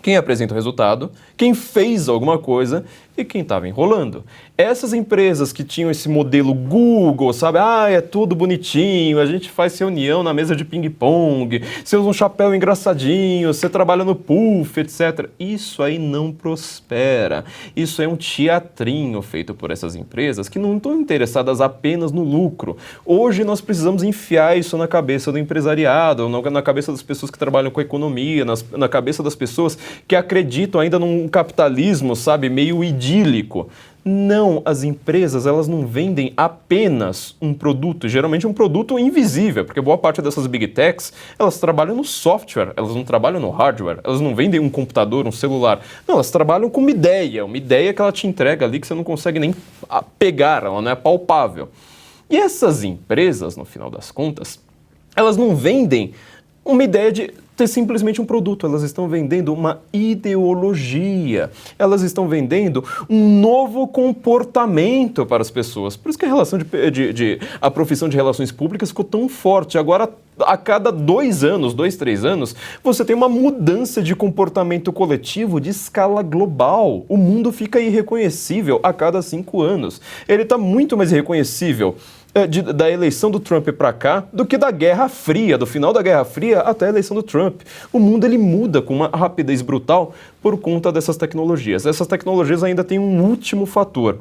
quem apresenta o resultado, quem fez alguma coisa e quem estava enrolando. Essas empresas que tinham esse modelo Google, sabe? É tudo bonitinho, a gente faz reunião na mesa de ping-pong, você usa um chapéu engraçadinho, você trabalha no puff, etc. Isso aí não prospera. Isso é um teatrinho feito por essas empresas que não estão interessadas apenas no lucro. Hoje nós precisamos enfiar isso na cabeça do empresariado, na cabeça das pessoas que trabalham com economia, na cabeça das pessoas que acreditam ainda num capitalismo, sabe, meio idílico. Não, as empresas, elas não vendem apenas um produto, geralmente um produto invisível, porque boa parte dessas Big Techs, elas trabalham no software, elas não trabalham no hardware, elas não vendem um computador, um celular. Não, elas trabalham com uma ideia que ela te entrega ali que você não consegue nem pegar, ela não é palpável. E essas empresas, no final das contas, elas não vendem uma ideia de ter simplesmente um produto, elas estão vendendo uma ideologia, elas estão vendendo um novo comportamento para as pessoas. Por isso que a profissão de relações públicas ficou tão forte. Agora, a cada 2 anos, 2, 3 anos, você tem uma mudança de comportamento coletivo de escala global. O mundo fica irreconhecível a cada 5 anos. Ele está muito mais irreconhecível da eleição do Trump para cá do que da Guerra Fria, do final da Guerra Fria até a eleição do Trump. O mundo ele muda com uma rapidez brutal por conta dessas tecnologias. Essas tecnologias ainda têm um último fator.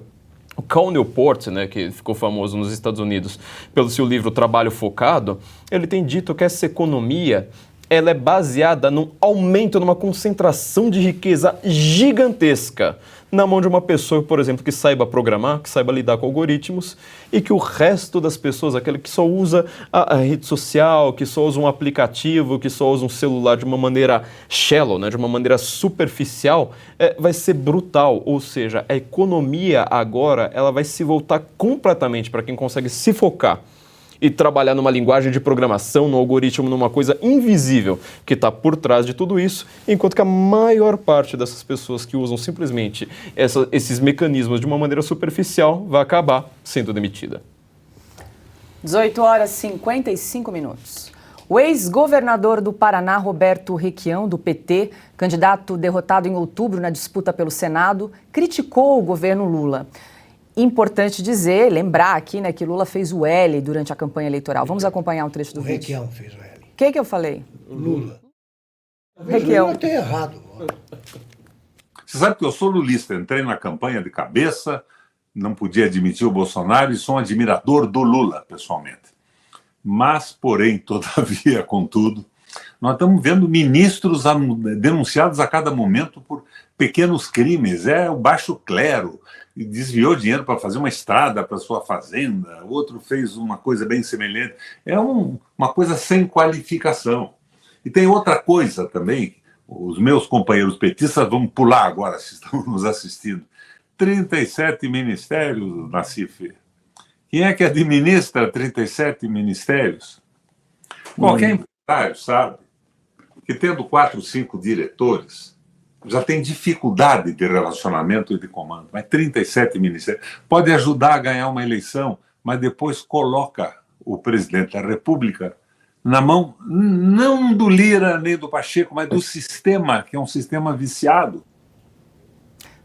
O Cal Newport, né, que ficou famoso nos Estados Unidos pelo seu livro Trabalho Focado, ele tem dito que essa economia ela é baseada num aumento, numa concentração de riqueza gigantesca na mão de uma pessoa, por exemplo, que saiba programar, que saiba lidar com algoritmos e que o resto das pessoas, aquele que só usa a rede social, que só usa um aplicativo, que só usa um celular de uma maneira shallow, né, de uma maneira superficial, vai ser brutal. Ou seja, a economia agora ela vai se voltar completamente para quem consegue se focar e trabalhar numa linguagem de programação, num algoritmo, numa coisa invisível que está por trás de tudo isso, enquanto que a maior parte dessas pessoas que usam simplesmente esses mecanismos de uma maneira superficial vai acabar sendo demitida. 18h55. O ex-governador do Paraná, Roberto Requião, do PT, candidato derrotado em outubro na disputa pelo Senado, criticou o governo Lula. Importante dizer, lembrar aqui, né, que Lula fez o L durante a campanha eleitoral. Vamos acompanhar um trecho do vídeo. Requião fez o L. O que eu falei? Lula. Requião. Lula tem errado. Você sabe que eu sou lulista, entrei na campanha de cabeça, não podia admitir o Bolsonaro e sou um admirador do Lula, pessoalmente. Mas, porém, todavia, contudo, nós estamos vendo ministros denunciados a cada momento por pequenos crimes. É o baixo clero, desviou dinheiro para fazer uma estrada para sua fazenda, outro fez uma coisa bem semelhante. É uma coisa sem qualificação. E tem outra coisa também, os meus companheiros petistas vão pular agora, se estão nos assistindo. 37 ministérios, Nassif. Quem é que administra 37 ministérios? Qualquer empresário sabe que, tendo 4, 5 diretores, já tem dificuldade de relacionamento e de comando. Mas 37 ministérios pode ajudar a ganhar uma eleição, mas depois coloca o presidente da República na mão, não do Lira nem do Pacheco, mas do sistema, que é um sistema viciado.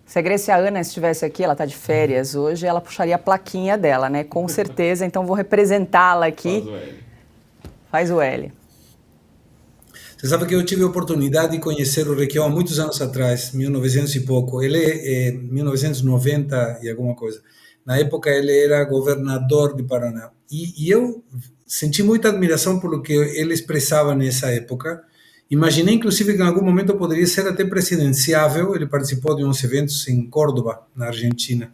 Se a Ana estivesse aqui, ela está de férias hoje, ela puxaria a plaquinha dela, né? Com certeza, então vou representá-la aqui. Faz o L. Você sabe que eu tive a oportunidade de conhecer o Requião há muitos anos atrás, 1900 e pouco. Ele é 1990 e alguma coisa. Na época ele era governador de Paraná. E eu senti muita admiração pelo que ele expressava nessa época. Imaginei, inclusive, que em algum momento poderia ser até presidenciável. Ele participou de uns eventos em Córdoba, na Argentina.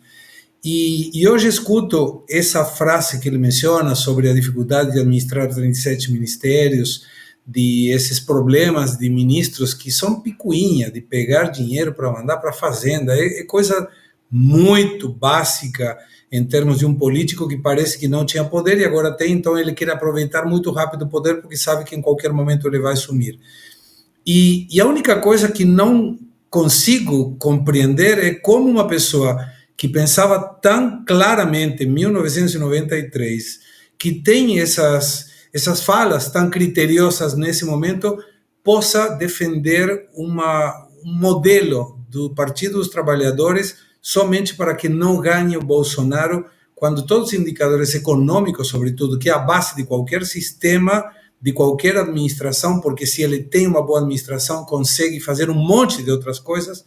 E hoje escuto essa frase que ele menciona sobre a dificuldade de administrar 37 ministérios, de esses problemas de ministros que são picuinha, de pegar dinheiro para mandar para a fazenda. É coisa muito básica em termos de um político que parece que não tinha poder e agora tem, então ele quer aproveitar muito rápido o poder porque sabe que em qualquer momento ele vai sumir. E a única coisa que não consigo compreender é como uma pessoa que pensava tão claramente em 1993, que tem essas falas tão criteriosas nesse momento, possa defender um modelo do Partido dos Trabalhadores somente para que não ganhe o Bolsonaro, quando todos os indicadores econômicos, sobretudo, que é a base de qualquer sistema, de qualquer administração, porque se ele tem uma boa administração, consegue fazer um monte de outras coisas,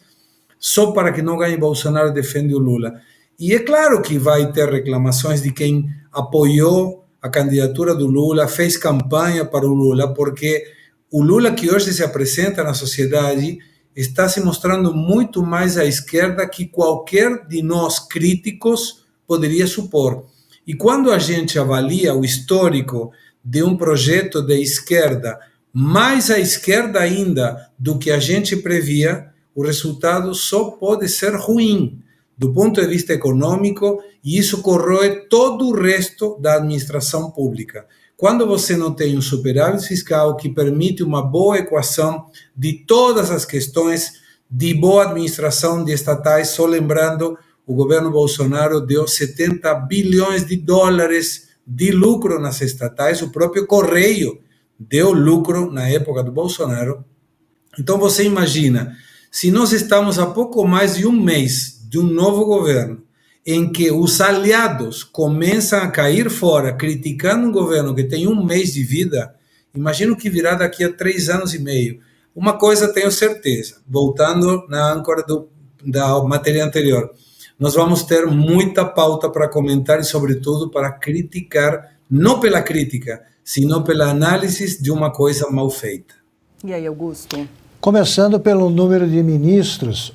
só para que não ganhe Bolsonaro, defende o Lula. E é claro que vai ter reclamações de quem apoiou a candidatura do Lula, fez campanha para o Lula, porque o Lula que hoje se apresenta na sociedade está se mostrando muito mais à esquerda que qualquer de nós críticos poderia supor. E quando a gente avalia o histórico de um projeto de esquerda, mais à esquerda ainda do que a gente previa, o resultado só pode ser ruim do ponto de vista econômico, e isso corrói todo o resto da administração pública. Quando você não tem um superávit fiscal que permite uma boa equação de todas as questões de boa administração de estatais, só lembrando, o governo Bolsonaro deu 70 bilhões de dólares de lucro nas estatais, o próprio Correio deu lucro na época do Bolsonaro. Então você imagina, se nós estamos há pouco mais de um mês de um novo governo, em que os aliados começam a cair fora, criticando um governo que tem um mês de vida, imagino que virá daqui a 3 anos e meio. Uma coisa tenho certeza, voltando na âncora da matéria anterior, nós vamos ter muita pauta para comentar e, sobretudo, para criticar, não pela crítica, sino pela análise de uma coisa mal feita. E aí, Augusto? Começando pelo número de ministros,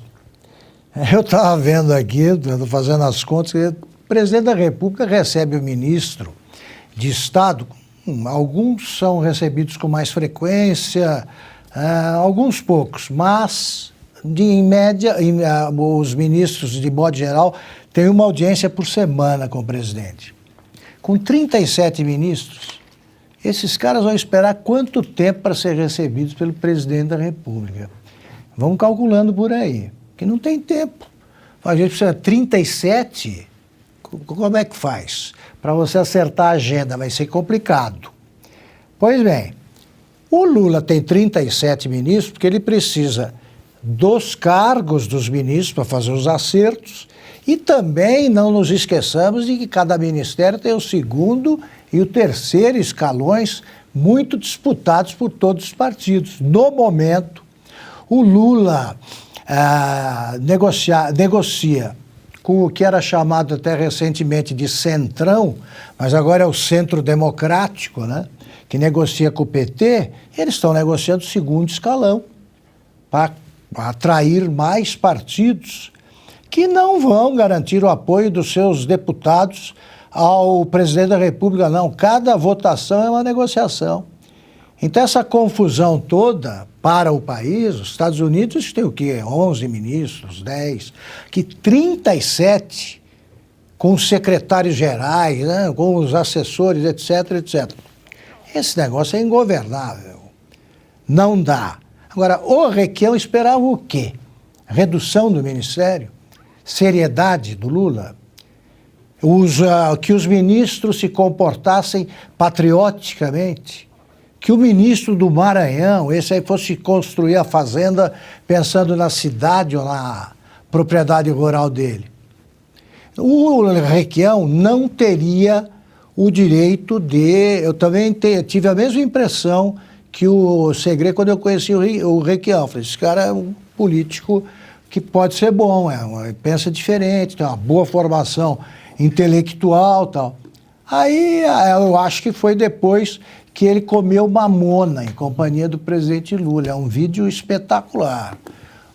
eu estava vendo aqui, fazendo as contas, que o presidente da República recebe o ministro de Estado, alguns são recebidos com mais frequência, alguns poucos, mas, em média, os ministros, de modo geral, têm uma audiência por semana com o presidente. Com 37 ministros, esses caras vão esperar quanto tempo para ser recebidos pelo presidente da República? Vão calculando por aí. Que não tem tempo. A gente precisa de 37, como é que faz? Para você acertar a agenda, vai ser complicado. Pois bem, o Lula tem 37 ministros, porque ele precisa dos cargos dos ministros para fazer os acertos, e também não nos esqueçamos de que cada ministério tem o segundo e o terceiro escalões muito disputados por todos os partidos. No momento, o Lula negocia com o que era chamado até recentemente de Centrão, mas agora é o Centro Democrático, né? Que negocia com o PT, eles estão negociando o segundo escalão para atrair mais partidos que não vão garantir o apoio dos seus deputados ao presidente da República, não. Cada votação é uma negociação. Então, essa confusão toda para o país, os Estados Unidos tem o quê? 11 ministros, 10, que 37 com os secretários gerais, né, com os assessores, etc, etc. Esse negócio é ingovernável. Não dá. Agora, o Requião esperava o quê? Redução do ministério? Seriedade do Lula? Que os ministros se comportassem patrioticamente? Que o ministro do Maranhão, esse aí fosse construir a fazenda pensando na cidade ou na propriedade rural dele. O Requião não teria o direito de... Eu também tive a mesma impressão que o Segre quando eu conheci o Requião. Falei, esse cara é um político que pode ser bom, pensa diferente, tem uma boa formação intelectual e tal. Aí eu acho que foi depois que ele comeu mamona em companhia do presidente Lula. É um vídeo espetacular.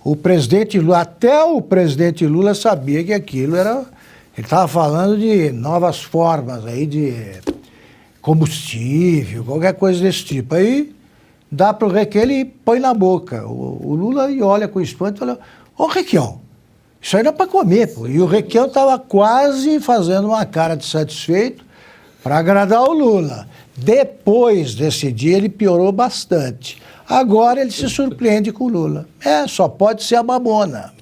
O presidente Lula, até o presidente Lula sabia que aquilo era... Ele estava falando de novas formas aí de combustível, qualquer coisa desse tipo. Aí dá para o Requião, ele põe na boca. O Lula e olha com espanto e fala, ô Requião, isso aí não é para comer, pô. E o Requião estava quase fazendo uma cara de satisfeito para agradar o Lula. Depois desse dia ele piorou bastante. Agora ele se surpreende com o Lula. Só pode ser a mamona.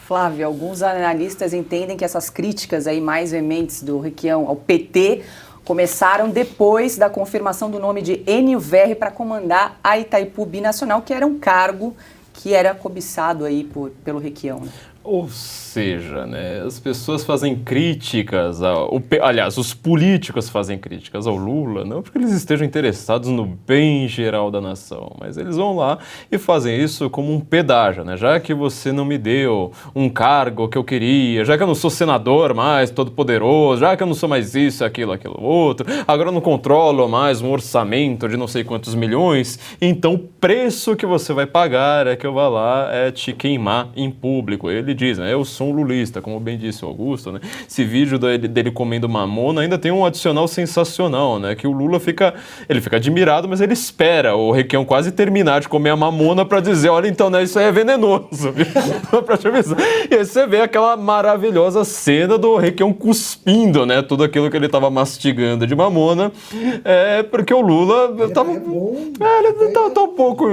Flávio, alguns analistas entendem que essas críticas aí mais veementes do Requião ao PT começaram depois da confirmação do nome de Enio Verri para comandar a Itaipu Binacional, que era um cargo que era cobiçado aí pelo Requião. Né? Ou seja, né, as pessoas fazem críticas, aliás, os políticos fazem críticas ao Lula, não porque eles estejam interessados no bem geral da nação, mas eles vão lá e fazem isso como um pedágio, né? Já que você não me deu um cargo que eu queria, já que eu não sou senador mais todo poderoso, já que eu não sou mais isso, aquilo outro, agora eu não controlo mais um orçamento de não sei quantos milhões, então o preço que você vai pagar é que eu vá lá te queimar em público. Ele diz, né, eu sou um lulista, como bem disse o Augusto, né? Esse vídeo dele comendo mamona ainda tem um adicional sensacional, né? Que o Lula fica admirado, mas ele espera o Requião quase terminar de comer a mamona para dizer, olha, então, né, isso aí é venenoso, para te avisar. E aí você vê aquela maravilhosa cena do Requião cuspindo, né, tudo aquilo que ele estava mastigando de mamona, porque o Lula ele tá um pouco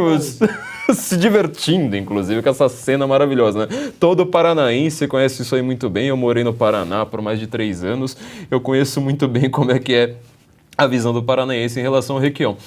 se divertindo, inclusive, com essa cena maravilhosa, né? Todo paranaense conhece isso aí muito bem. Eu morei no Paraná por mais de 3 anos. Eu conheço muito bem como é que é a visão do paranaense em relação ao Requião.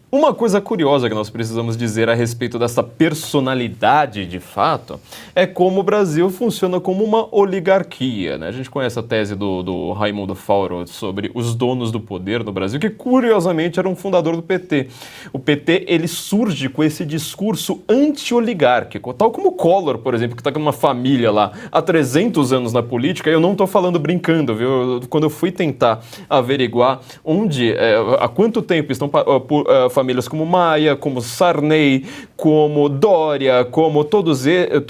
Uma coisa curiosa que nós precisamos dizer a respeito dessa personalidade, de fato, é como o Brasil funciona como uma oligarquia, né? A gente conhece a tese do Raimundo Fauro sobre os donos do poder no Brasil, que curiosamente era um fundador do PT. O PT, ele surge com esse discurso anti-oligárquico, tal como o Collor, por exemplo, que está com uma família lá há 300 anos na política. Eu não estou falando brincando, viu? Quando eu fui tentar averiguar há quanto tempo estão famílias como Maia, como Sarney, como Dória, como todos eles,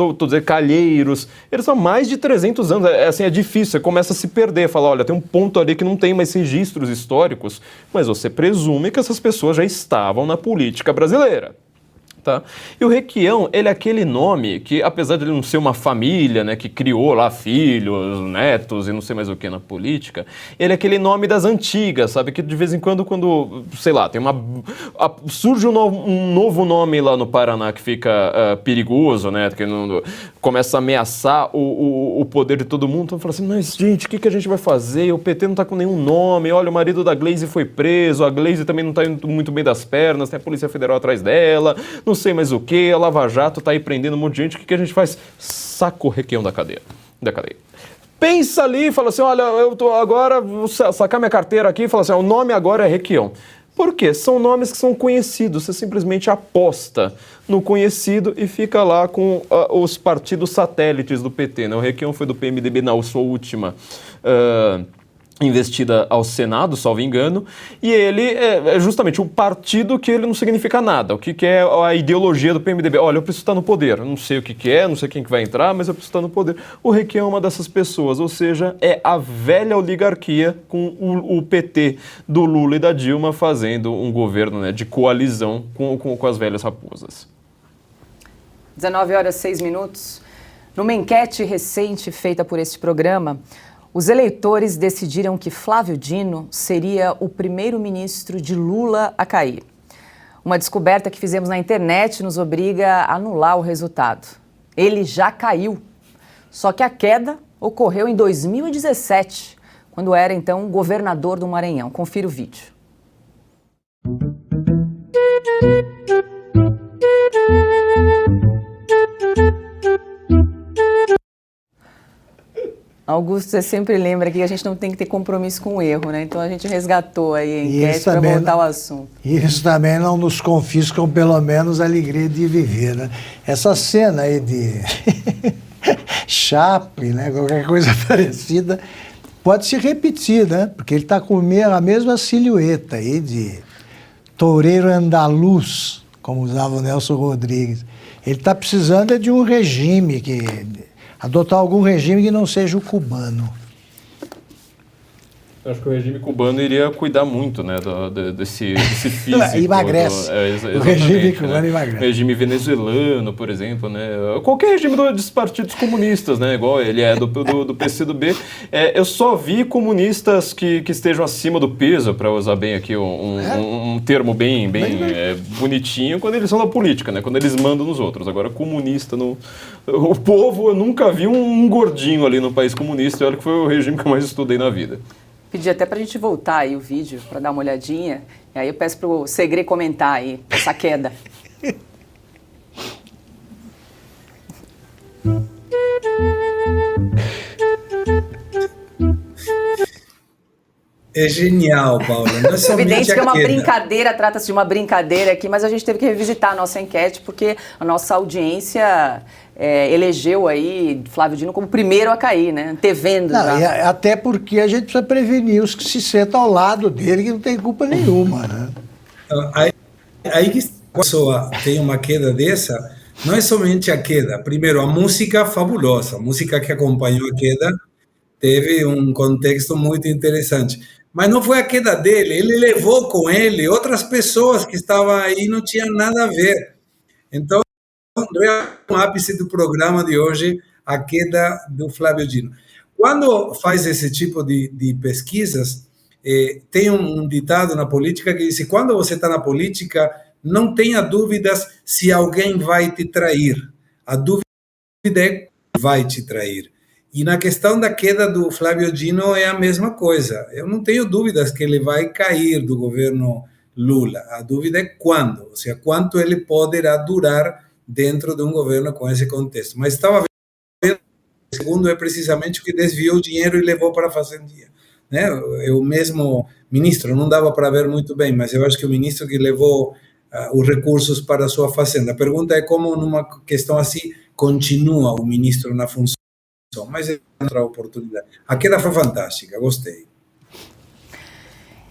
Calheiros, eles são mais de 300 anos, é difícil, você começa a se perder, fala, olha, tem um ponto ali que não tem mais registros históricos, mas você presume que essas pessoas já estavam na política brasileira. Tá? E o Requião, ele é aquele nome que, apesar de ele não ser uma família, né, que criou lá filhos, netos e não sei mais o que na política, ele é aquele nome das antigas, sabe? Que de vez em quando, sei lá, tem surge um novo nome lá no Paraná que fica perigoso, né? Que começa a ameaçar o poder de todo mundo. Então fala assim, mas gente, o que a gente vai fazer? O PT não tá com nenhum nome, olha, o marido da Gleisi foi preso, a Gleisi também não tá indo muito bem das pernas, tem a Polícia Federal atrás dela, não sei mais o que, a Lava Jato tá aí prendendo um monte de gente, o que a gente faz? Saca o Requião da cadeia. Pensa ali e fala assim, olha, eu tô agora, vou sacar minha carteira aqui e fala assim, o nome agora é Requião. Por quê? São nomes que são conhecidos, você simplesmente aposta no conhecido e fica lá com os partidos satélites do PT, né? O Requião foi do PMDB na sua última investida ao Senado, salvo engano, e ele é justamente um partido que ele não significa nada. O que é a ideologia do PMDB? Olha, eu preciso estar no poder, eu não sei o que é, não sei quem que vai entrar, mas eu preciso estar no poder. O Requião é uma dessas pessoas, ou seja, é a velha oligarquia com o PT do Lula e da Dilma fazendo um governo, né, de coalizão com as velhas raposas. 19h06. Numa enquete recente feita por este programa, os eleitores decidiram que Flávio Dino seria o primeiro-ministro de Lula a cair. Uma descoberta que fizemos na internet nos obriga a anular o resultado. Ele já caiu. Só que a queda ocorreu em 2017, quando era então governador do Maranhão. Confira o vídeo. Augusto, você sempre lembra que a gente não tem que ter compromisso com o erro, né? Então a gente resgatou aí a enquete para voltar ao assunto. Isso também não nos confiscam, pelo menos, a alegria de viver, né? Essa cena aí de Chaplin, né? Qualquer coisa parecida, pode se repetir, né? Porque ele está com a mesma silhueta aí de toureiro andaluz, como usava o Nelson Rodrigues. Ele está precisando de um regime adotar algum regime que não seja o cubano. Eu acho que o regime cubano iria cuidar muito, né, desse físico. Emagrece. O regime cubano emagrece. O regime venezuelano, por exemplo, né? Qualquer regime dos partidos comunistas, né? Igual ele é do PCdoB. Eu só vi comunistas que estejam acima do peso, para usar bem aqui um termo bem bonitinho, quando eles são da política, né? Quando eles mandam nos outros. Agora, comunista, o povo, eu nunca vi um gordinho ali no país comunista, e olha que foi o regime que eu mais estudei na vida. Pedi até pra gente voltar aí o vídeo, para dar uma olhadinha. E aí eu peço pro Segre comentar aí essa queda. É genial, Paula. Não é somente evidente que é uma queda. Brincadeira, trata-se de uma brincadeira aqui, mas a gente teve que revisitar a nossa enquete, porque a nossa audiência elegeu aí Flávio Dino como primeiro a cair, né? Antevendo. Até porque a gente precisa prevenir os que se sentam ao lado dele, que não tem culpa nenhuma, né? Aí que a pessoa tem uma queda dessa, não é somente a queda. Primeiro, a música fabulosa, a música que acompanhou a queda teve um contexto muito interessante. Mas não foi a queda dele, ele levou com ele outras pessoas que estavam aí e não tinham nada a ver. Então, é um ápice do programa de hoje, a queda do Flávio Dino. Quando faz esse tipo de pesquisas, tem um ditado na política que diz: quando você está na política, não tenha dúvidas se alguém vai te trair. A dúvida é que vai te trair. E na questão da queda do Flávio Dino é a mesma coisa. Eu não tenho dúvidas que ele vai cair do governo Lula. A dúvida é quando, ou seja, quanto ele poderá durar dentro de um governo com esse contexto. Mas estava vendo, o segundo é precisamente o que desviou o dinheiro e levou para a fazendia. Né? O mesmo ministro, não dava para ver muito bem, mas eu acho que o ministro que levou os recursos para a sua fazenda. A pergunta é como numa questão assim continua o ministro na função. Mas é outra oportunidade. A queda foi fantástica, gostei.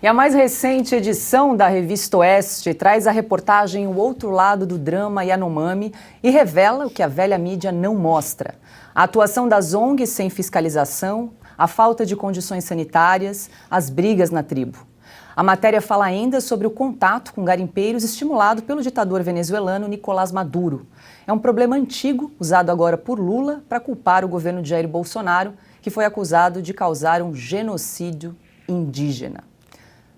E a mais recente edição da Revista Oeste traz a reportagem O Outro Lado do Drama Yanomami e revela o que a velha mídia não mostra. A atuação das ONGs sem fiscalização, a falta de condições sanitárias, as brigas na tribo. A matéria fala ainda sobre o contato com garimpeiros estimulado pelo ditador venezuelano Nicolás Maduro. É um problema antigo, usado agora por Lula para culpar o governo de Jair Bolsonaro, que foi acusado de causar um genocídio indígena.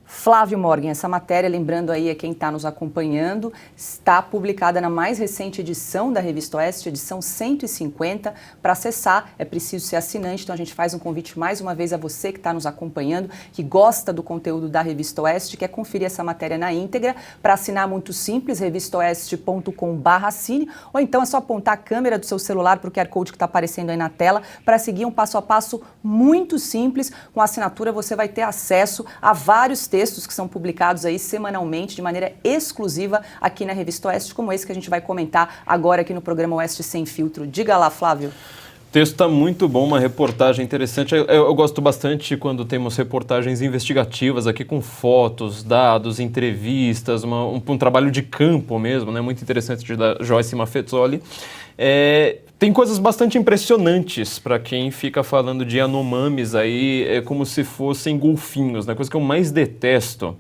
Flávio Morgan, essa matéria, lembrando aí a quem está nos acompanhando, está publicada na mais recente edição da Revista Oeste, edição 150. Para acessar é preciso ser assinante, então a gente faz um convite mais uma vez a você que está nos acompanhando, que gosta do conteúdo da Revista Oeste, quer conferir essa matéria na íntegra. Para assinar, muito simples, revistaoeste.com/assine, ou então é só apontar a câmera do seu celular para o QR Code que está aparecendo aí na tela, para seguir um passo a passo muito simples. Com a assinatura você vai ter acesso a vários textos que são publicados aí semanalmente de maneira exclusiva aqui na Revista Oeste, como esse que a gente vai comentar agora aqui no programa Oeste Sem Filtro. Diga lá, Flávio. O texto está muito bom, uma reportagem interessante. Eu gosto bastante quando temos reportagens investigativas aqui com fotos, dados, entrevistas, um trabalho de campo mesmo, né? Muito interessante da Joyce Maffezoli. Tem coisas bastante impressionantes para quem fica falando de Yanomamis aí, como se fossem golfinhos, né? Coisa que eu mais detesto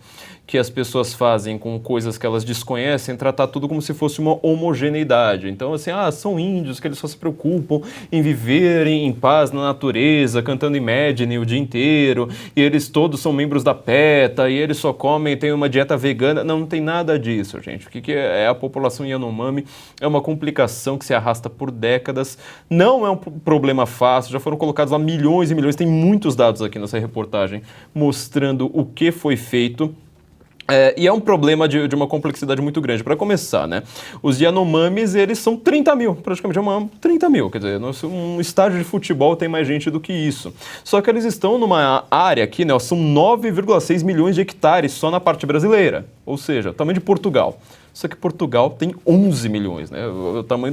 que as pessoas fazem com coisas que elas desconhecem, tratar tudo como se fosse uma homogeneidade. Então, assim, são índios que eles só se preocupam em viverem em paz na natureza, cantando Imagine o dia inteiro, e eles todos são membros da PETA, e eles só comem, têm uma dieta vegana. Não tem nada disso, gente. O que é a população Yanomami? É uma complicação que se arrasta por décadas. Não é um problema fácil, já foram colocados lá milhões e milhões, tem muitos dados aqui nessa reportagem mostrando o que foi feito. E é um problema de uma complexidade muito grande. Para começar, né? Os Yanomamis, eles são 30 mil, praticamente 30 mil. Quer dizer, um estádio de futebol tem mais gente do que isso. Só que eles estão numa área aqui, né? São 9,6 milhões de hectares só na parte brasileira. Ou seja, o tamanho de Portugal. Só que Portugal tem 11 milhões, né? O tamanho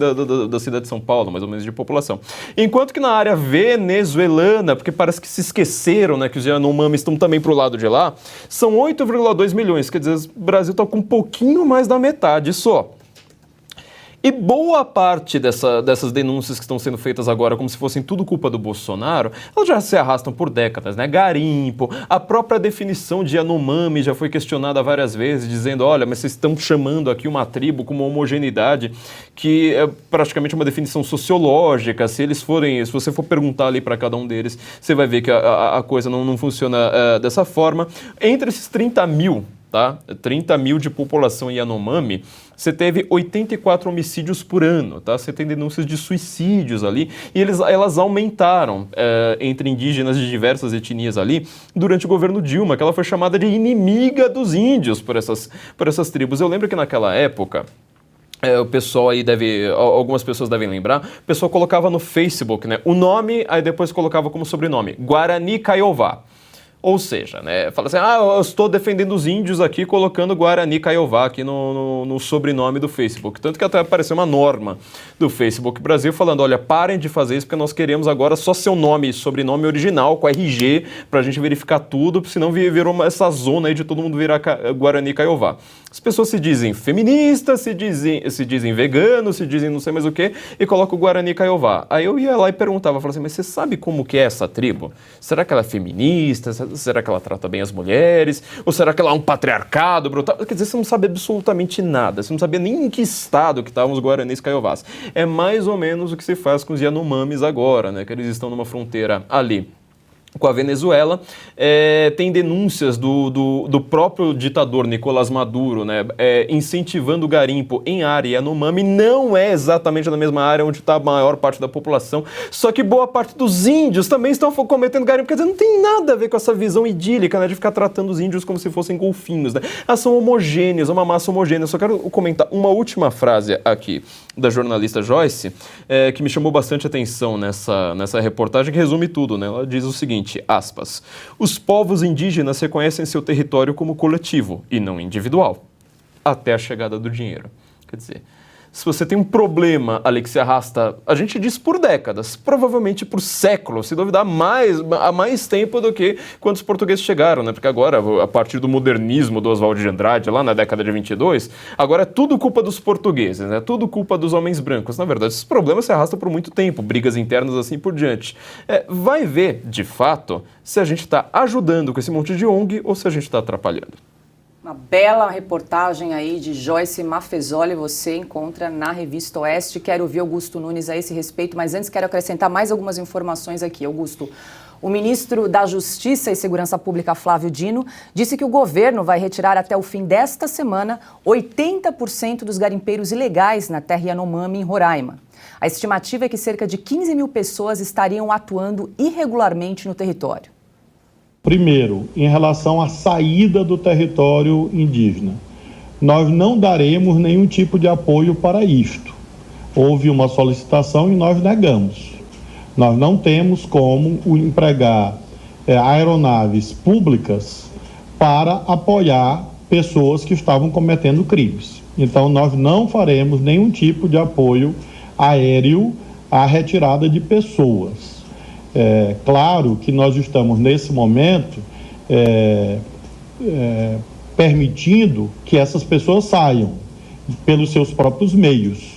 da cidade de São Paulo, mais ou menos, de população. Enquanto que na área venezuelana, porque parece que se esqueceram, né, que os Yanomamis estão também pro lado de lá, são 8,2 milhões. Quer dizer, o Brasil está com um pouquinho mais da metade só. E boa parte dessas denúncias que estão sendo feitas agora, como se fossem tudo culpa do Bolsonaro, elas já se arrastam por décadas, né? Garimpo, a própria definição de Yanomami já foi questionada várias vezes, dizendo, olha, mas vocês estão chamando aqui uma tribo com uma homogeneidade que é praticamente uma definição sociológica. Se você for perguntar ali para cada um deles, você vai ver que a coisa não funciona dessa forma. Entre esses 30 mil, tá? 30 mil de população Yanomami, você teve 84 homicídios por ano, tá? Você tem denúncias de suicídios ali, e elas aumentaram entre indígenas de diversas etnias ali durante o governo Dilma, que ela foi chamada de inimiga dos índios por essas tribos. Eu lembro que naquela época, o pessoal aí algumas pessoas devem lembrar, o pessoal colocava no Facebook, né, o nome, aí depois colocava como sobrenome, Guarani Kaiowá. Ou seja, né, fala assim, eu estou defendendo os índios aqui, colocando Guarani Kaiowá aqui no sobrenome do Facebook. Tanto que até apareceu uma norma do Facebook Brasil falando, olha, parem de fazer isso, porque nós queremos agora só seu nome e sobrenome original, com RG, pra gente verificar tudo, senão virou essa zona aí de todo mundo virar Guarani Kaiowá. As pessoas se dizem feministas, se dizem veganos, se dizem não sei mais o que, e colocam o Guarani Kaiowá. Aí eu ia lá e perguntava, falava assim, mas você sabe como que é essa tribo? Será que ela é feminista? Será que ela trata bem as mulheres? Ou será que ela é um patriarcado brutal? Quer dizer, você não sabe absolutamente nada. Você não sabia nem em que estado que estavam os Guaranis Kaiowás. É mais ou menos o que se faz com os Yanomamis agora, né? Que eles estão numa fronteira ali com a Venezuela. Tem denúncias do próprio ditador Nicolás Maduro, né, incentivando o garimpo em área Yanomami. Não é exatamente na mesma área onde está a maior parte da população, só que boa parte dos índios também estão cometendo garimpo. Quer dizer, não tem nada a ver com essa visão idílica, né, de ficar tratando os índios como se fossem golfinhos, né? Elas são homogêneas, uma massa homogênea. Só quero comentar uma última frase aqui da jornalista Joyce, que me chamou bastante atenção nessa reportagem, que resume tudo, né? Ela diz o seguinte, aspas, os povos indígenas reconhecem seu território como coletivo e não individual, até a chegada do dinheiro. Quer dizer, se você tem um problema ali que se arrasta, a gente diz por décadas, provavelmente por séculos, se duvidar há mais tempo do que quando os portugueses chegaram, né? Porque agora, a partir do modernismo do Oswald de Andrade, lá na década de 22, agora é tudo culpa dos portugueses, né? Tudo culpa dos homens brancos. Na verdade, esses problemas se arrastam por muito tempo, brigas internas assim por diante. Vai ver, de fato, se a gente está ajudando com esse monte de ONG ou se a gente está atrapalhando. Uma bela reportagem aí de Joyce Maffezoli, você encontra na Revista Oeste. Quero ouvir Augusto Nunes a esse respeito, mas antes quero acrescentar mais algumas informações aqui. Augusto, o ministro da Justiça e Segurança Pública, Flávio Dino, disse que o governo vai retirar até o fim desta semana 80% dos garimpeiros ilegais na terra Yanomami, em Roraima. A estimativa é que cerca de 15 mil pessoas estariam atuando irregularmente no território. Primeiro, em relação à saída do território indígena, nós não daremos nenhum tipo de apoio para isto. Houve uma solicitação e nós negamos. Nós não temos como empregar aeronaves públicas para apoiar pessoas que estavam cometendo crimes. Então, nós não faremos nenhum tipo de apoio aéreo a retirada de pessoas. Claro que nós estamos, nesse momento, permitindo que essas pessoas saiam pelos seus próprios meios.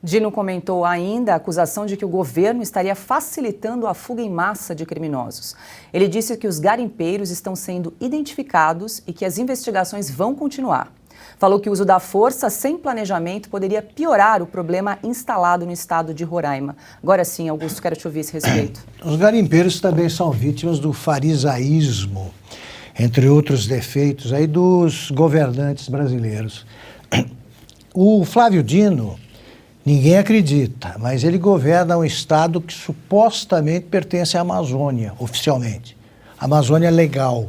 Dino comentou ainda a acusação de que o governo estaria facilitando a fuga em massa de criminosos. Ele disse que os garimpeiros estão sendo identificados e que as investigações vão continuar. Falou que o uso da força sem planejamento poderia piorar o problema instalado no estado de Roraima. Agora sim, Augusto, quero te ouvir a esse respeito. Os garimpeiros também são vítimas do farisaísmo, entre outros defeitos aí dos governantes brasileiros. O Flávio Dino, ninguém acredita, mas ele governa um estado que supostamente pertence à Amazônia, oficialmente. Amazônia Legal.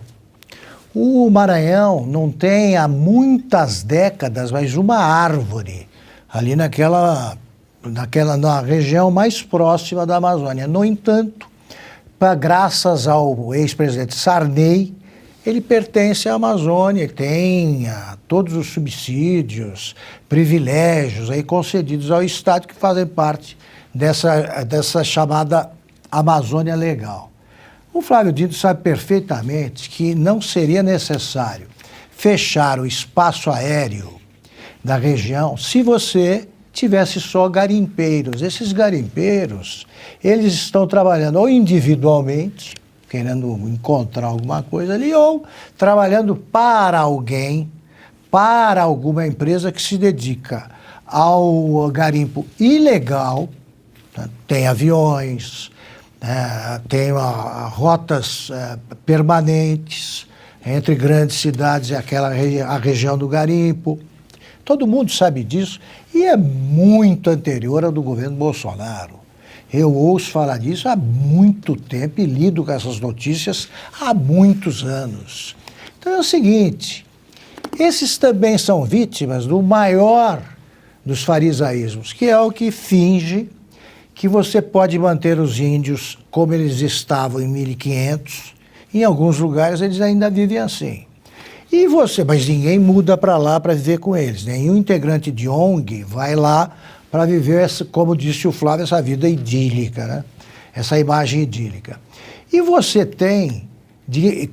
O Maranhão não tem há muitas décadas, mas uma árvore ali na região mais próxima da Amazônia. No entanto, graças ao ex-presidente Sarney, ele pertence à Amazônia, tem todos os subsídios, privilégios aí concedidos ao Estado que fazem parte dessa chamada Amazônia Legal. O Flávio Dino sabe perfeitamente que não seria necessário fechar o espaço aéreo da região se você tivesse só garimpeiros. Esses garimpeiros, eles estão trabalhando ou individualmente, querendo encontrar alguma coisa ali, ou trabalhando para alguém, para alguma empresa que se dedica ao garimpo ilegal, né? Tem aviões, tem rotas permanentes entre grandes cidades e a região do garimpo. Todo mundo sabe disso e é muito anterior ao do governo Bolsonaro. Eu ouço falar disso há muito tempo e lido com essas notícias há muitos anos. Então é o seguinte, esses também são vítimas do maior dos farisaísmos, que é o que finge que você pode manter os índios como eles estavam em 1500, em alguns lugares eles ainda vivem assim. Mas ninguém muda para lá para viver com eles, nenhum integrante de ONG vai lá para viver, como disse o Flávio, essa vida idílica, né? Essa imagem idílica. E você tem de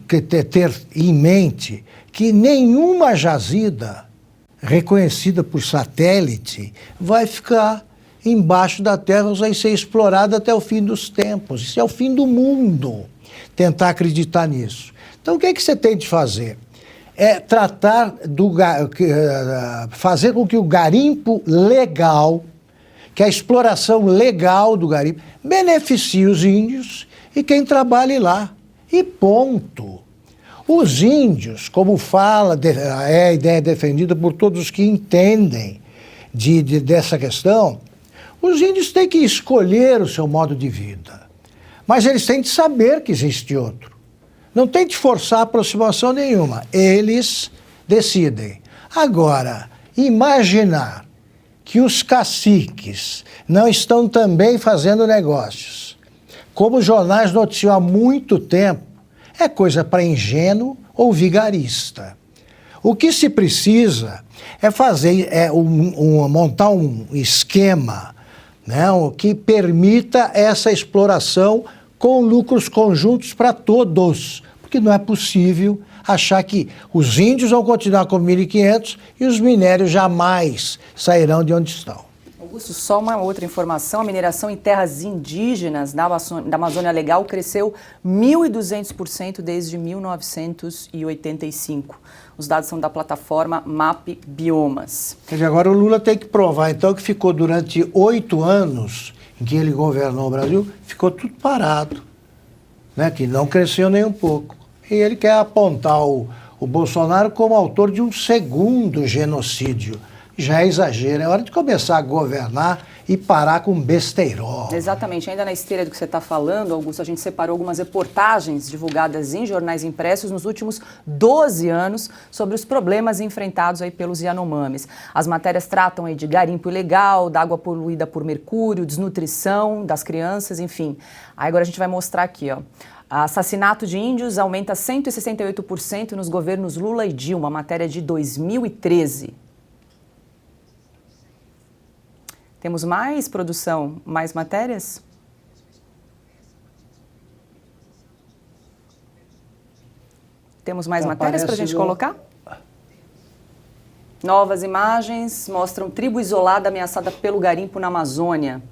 ter em mente que nenhuma jazida reconhecida por satélite vai ficar embaixo da terra, vai ser explorada até o fim dos tempos. Isso é o fim do mundo, tentar acreditar nisso. Então o que você tem de fazer? É tratar fazer com que o garimpo legal, que a exploração legal do garimpo, beneficie os índios e quem trabalhe lá. E ponto. Os índios, como fala, é a ideia defendida por todos que entendem dessa questão, os índios têm que escolher o seu modo de vida. Mas eles têm de saber que existe outro. Não tem de forçar aproximação nenhuma. Eles decidem. Agora, imaginar que os caciques não estão também fazendo negócios, como os jornais noticiam há muito tempo, é coisa para ingênuo ou vigarista. O que se precisa é montar um esquema, né, que permita essa exploração com lucros conjuntos para todos, porque não é possível achar que os índios vão continuar com 1.500 e os minérios jamais sairão de onde estão. Augusto, só uma outra informação, a mineração em terras indígenas da Amazônia Legal cresceu 1.200% desde 1985. Os dados são da plataforma MAP Biomas. Quer dizer, agora o Lula tem que provar, então, que ficou durante 8 anos em que ele governou o Brasil, ficou tudo parado, né? Que não cresceu nem um pouco. E ele quer apontar o Bolsonaro como autor de um segundo genocídio. Já é exagero, é hora de começar a governar e parar com besteirol. Exatamente, ainda na esteira do que você está falando, Augusto, a gente separou algumas reportagens divulgadas em jornais impressos nos últimos 12 anos sobre os problemas enfrentados aí pelos Yanomamis. As matérias tratam aí de garimpo ilegal, da água poluída por mercúrio, desnutrição das crianças, enfim. Aí agora a gente vai mostrar aqui, ó. Assassinato de índios aumenta 168% nos governos Lula e Dilma, matéria de 2013. Temos mais produção, mais matérias? Temos mais matérias para a gente colocar? Novas imagens mostram tribo isolada ameaçada pelo garimpo na Amazônia.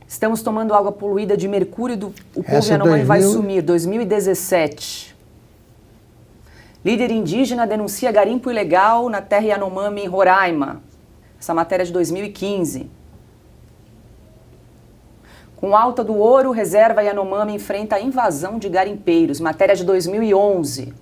Estamos tomando água poluída de mercúrio, o povo Yanomami vai sumir, 2017. Líder indígena denuncia garimpo ilegal na terra Yanomami em Roraima. Essa matéria é de 2015. Com alta do ouro, reserva Yanomami enfrenta a invasão de garimpeiros. Matéria de 2011.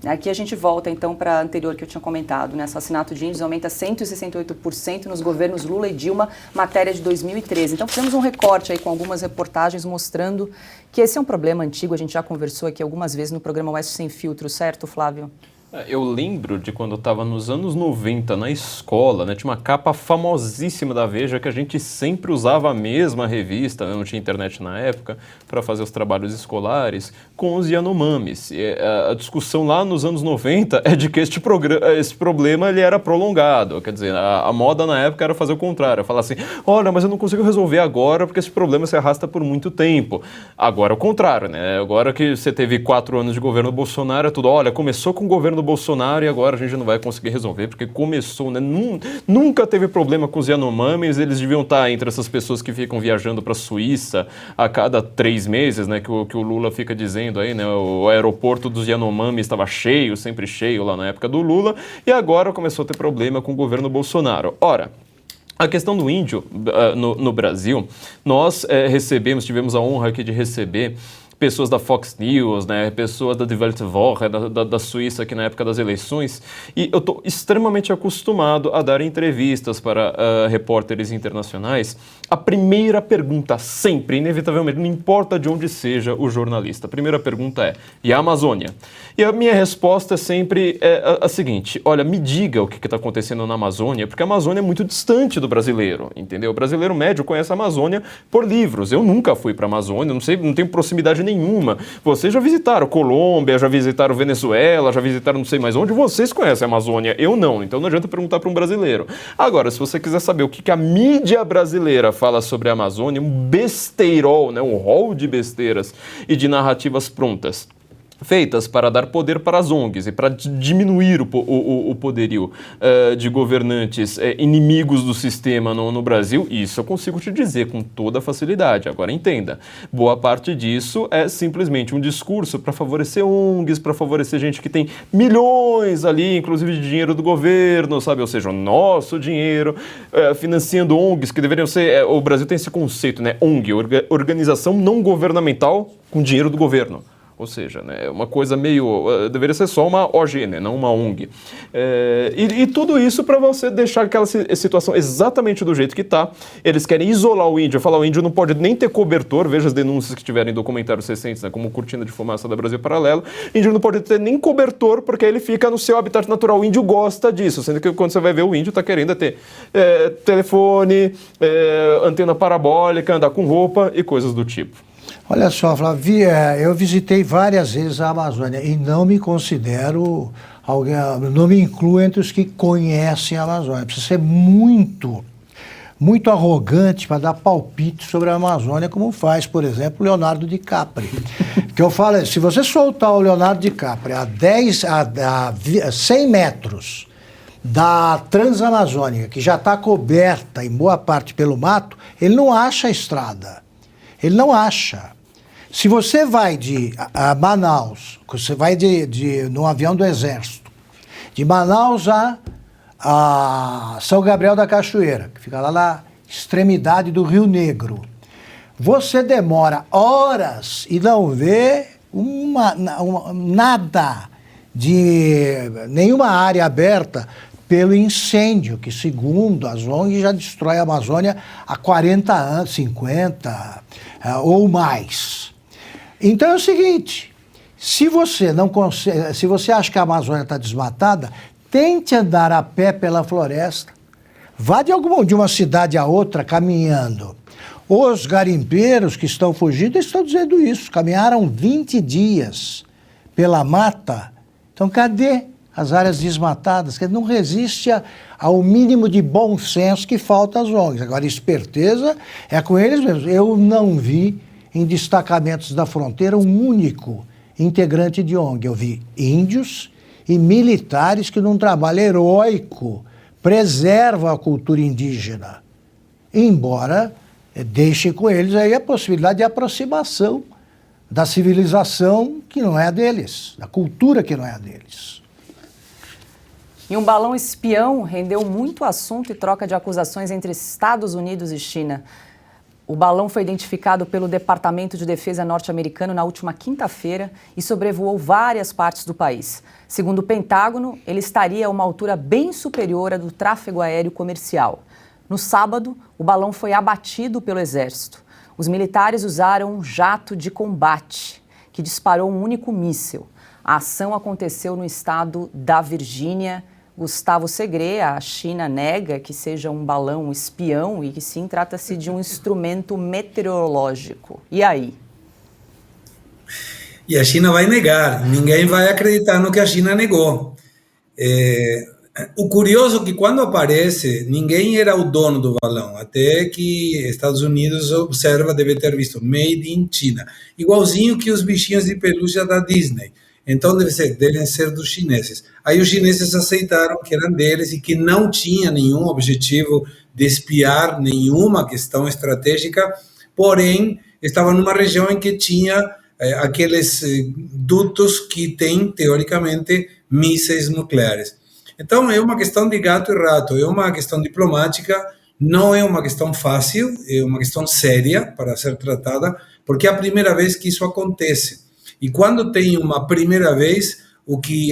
Aqui a gente volta, então, para a anterior que eu tinha comentado, né? Assassinato de índios aumenta 168% nos governos Lula e Dilma, matéria de 2013. Então, fizemos um recorte aí com algumas reportagens mostrando que esse é um problema antigo. A gente já conversou aqui algumas vezes no programa Oeste Sem Filtro, certo, Flávio? Eu lembro de quando eu estava nos anos 90 na escola, né, tinha uma capa famosíssima da Veja que a gente sempre usava a mesma revista, né, não tinha internet na época, para fazer os trabalhos escolares, com os Yanomamis. E a discussão lá nos anos 90 é de que esse problema ele era prolongado, quer dizer, a moda na época era fazer o contrário, falar assim, olha, mas eu não consigo resolver agora porque esse problema se arrasta por muito tempo. Agora é o contrário, né, agora que você teve 4 anos de governo Bolsonaro, é tudo, olha, começou com o governo do Bolsonaro e agora a gente não vai conseguir resolver, porque começou, né? Nunca teve problema com os Yanomamis, eles deviam estar entre essas pessoas que ficam viajando para a Suíça a cada 3 meses, né? Que o Lula fica dizendo aí, né? O aeroporto dos Yanomamis estava cheio, sempre cheio lá na época do Lula, e agora começou a ter problema com o governo Bolsonaro. Ora, a questão do índio no Brasil, nós tivemos a honra aqui de receber pessoas da Fox News, né, pessoas da Die Welt Woche, da Suíça aqui na época das eleições, e eu estou extremamente acostumado a dar entrevistas para repórteres internacionais. A primeira pergunta, sempre, inevitavelmente, não importa de onde seja o jornalista, a primeira pergunta é, e a Amazônia? E a minha resposta é sempre a seguinte, olha, me diga o que está acontecendo na Amazônia, porque a Amazônia é muito distante do brasileiro, entendeu? O brasileiro médio conhece a Amazônia por livros, eu nunca fui para a Amazônia, não tenho proximidade nenhuma. Vocês já visitaram Colômbia, já visitaram Venezuela, já visitaram não sei mais onde, vocês conhecem a Amazônia, eu não, então não adianta perguntar para um brasileiro. Agora, se você quiser saber o que a mídia brasileira fala sobre a Amazônia, um besteirol, né, um rol de besteiras e de narrativas prontas, feitas para dar poder para as ONGs e para diminuir o poderio de governantes inimigos do sistema no Brasil, isso eu consigo te dizer com toda facilidade. Agora entenda, boa parte disso é simplesmente um discurso para favorecer ONGs, para favorecer gente que tem milhões ali, inclusive de dinheiro do governo, sabe? Ou seja, o nosso dinheiro, financiando ONGs que deveriam ser... o Brasil tem esse conceito, né? ONG, organização não governamental com dinheiro do governo. Ou seja, né, uma coisa meio... deveria ser só uma OG, né, não uma ONG. E tudo isso para você deixar aquela situação exatamente do jeito que está. Eles querem isolar o índio, falar o índio não pode nem ter cobertor, veja as denúncias que tiveram em documentários recentes, né, como Cortina de Fumaça da Brasil Paralelo. O índio não pode ter nem cobertor porque ele fica no seu habitat natural. O índio gosta disso, sendo que quando você vai ver o índio está querendo ter telefone, antena parabólica, andar com roupa e coisas do tipo. Olha só, Flávio, eu visitei várias vezes a Amazônia e não me considero alguém, não me incluo entre os que conhecem a Amazônia. Precisa ser muito arrogante para dar palpite sobre a Amazônia, como faz, por exemplo, o Leonardo DiCaprio. Que eu falo, se você soltar o Leonardo DiCaprio a 100 metros da Transamazônica, que já está coberta em boa parte pelo mato, ele não acha a estrada. Ele não acha. Se você vai de Manaus, você vai num avião do Exército, de Manaus a São Gabriel da Cachoeira, que fica lá na extremidade do Rio Negro, você demora horas e não vê nada de nenhuma área aberta pelo incêndio, que segundo as ONGs já destrói a Amazônia há 40 anos, 50 ou mais. Então é o seguinte, se você acha que a Amazônia está desmatada, tente andar a pé pela floresta, vá de uma cidade a outra caminhando. Os garimpeiros que estão fugindo estão dizendo isso, caminharam 20 dias pela mata, então cadê as áreas desmatadas, que não resiste ao mínimo de bom senso que falta às ONGs. Agora, esperteza é com eles mesmos. Eu não vi em destacamentos da fronteira um único integrante de ONG. Eu vi índios e militares que, num trabalho heróico, preservam a cultura indígena, embora deixem com eles aí a possibilidade de aproximação da civilização que não é a deles, da cultura que não é a deles. E um balão espião rendeu muito assunto e troca de acusações entre Estados Unidos e China. O balão foi identificado pelo Departamento de Defesa norte-americano na última quinta-feira e sobrevoou várias partes do país. Segundo o Pentágono, ele estaria a uma altura bem superior à do tráfego aéreo comercial. No sábado, o balão foi abatido pelo Exército. Os militares usaram um jato de combate, que disparou um único míssil. A ação aconteceu no estado da Virgínia. Gustavo Segre, a China nega que seja um balão espião e que sim trata-se de um instrumento meteorológico. E aí? E a China vai negar, ninguém vai acreditar no que a China negou. O curioso é que quando aparece, ninguém era o dono do balão, até que Estados Unidos observa, deve ter visto, Made in China, igualzinho que os bichinhos de pelúcia da Disney. Então devem ser dos chineses. Aí os chineses aceitaram que eram deles e que não tinha nenhum objetivo de espiar nenhuma questão estratégica, porém estava numa região em que tinha aqueles dutos que têm, teoricamente, mísseis nucleares. Então é uma questão de gato e rato, é uma questão diplomática, não é uma questão fácil, é uma questão séria para ser tratada, porque é a primeira vez que isso acontece. E quando tem uma primeira vez,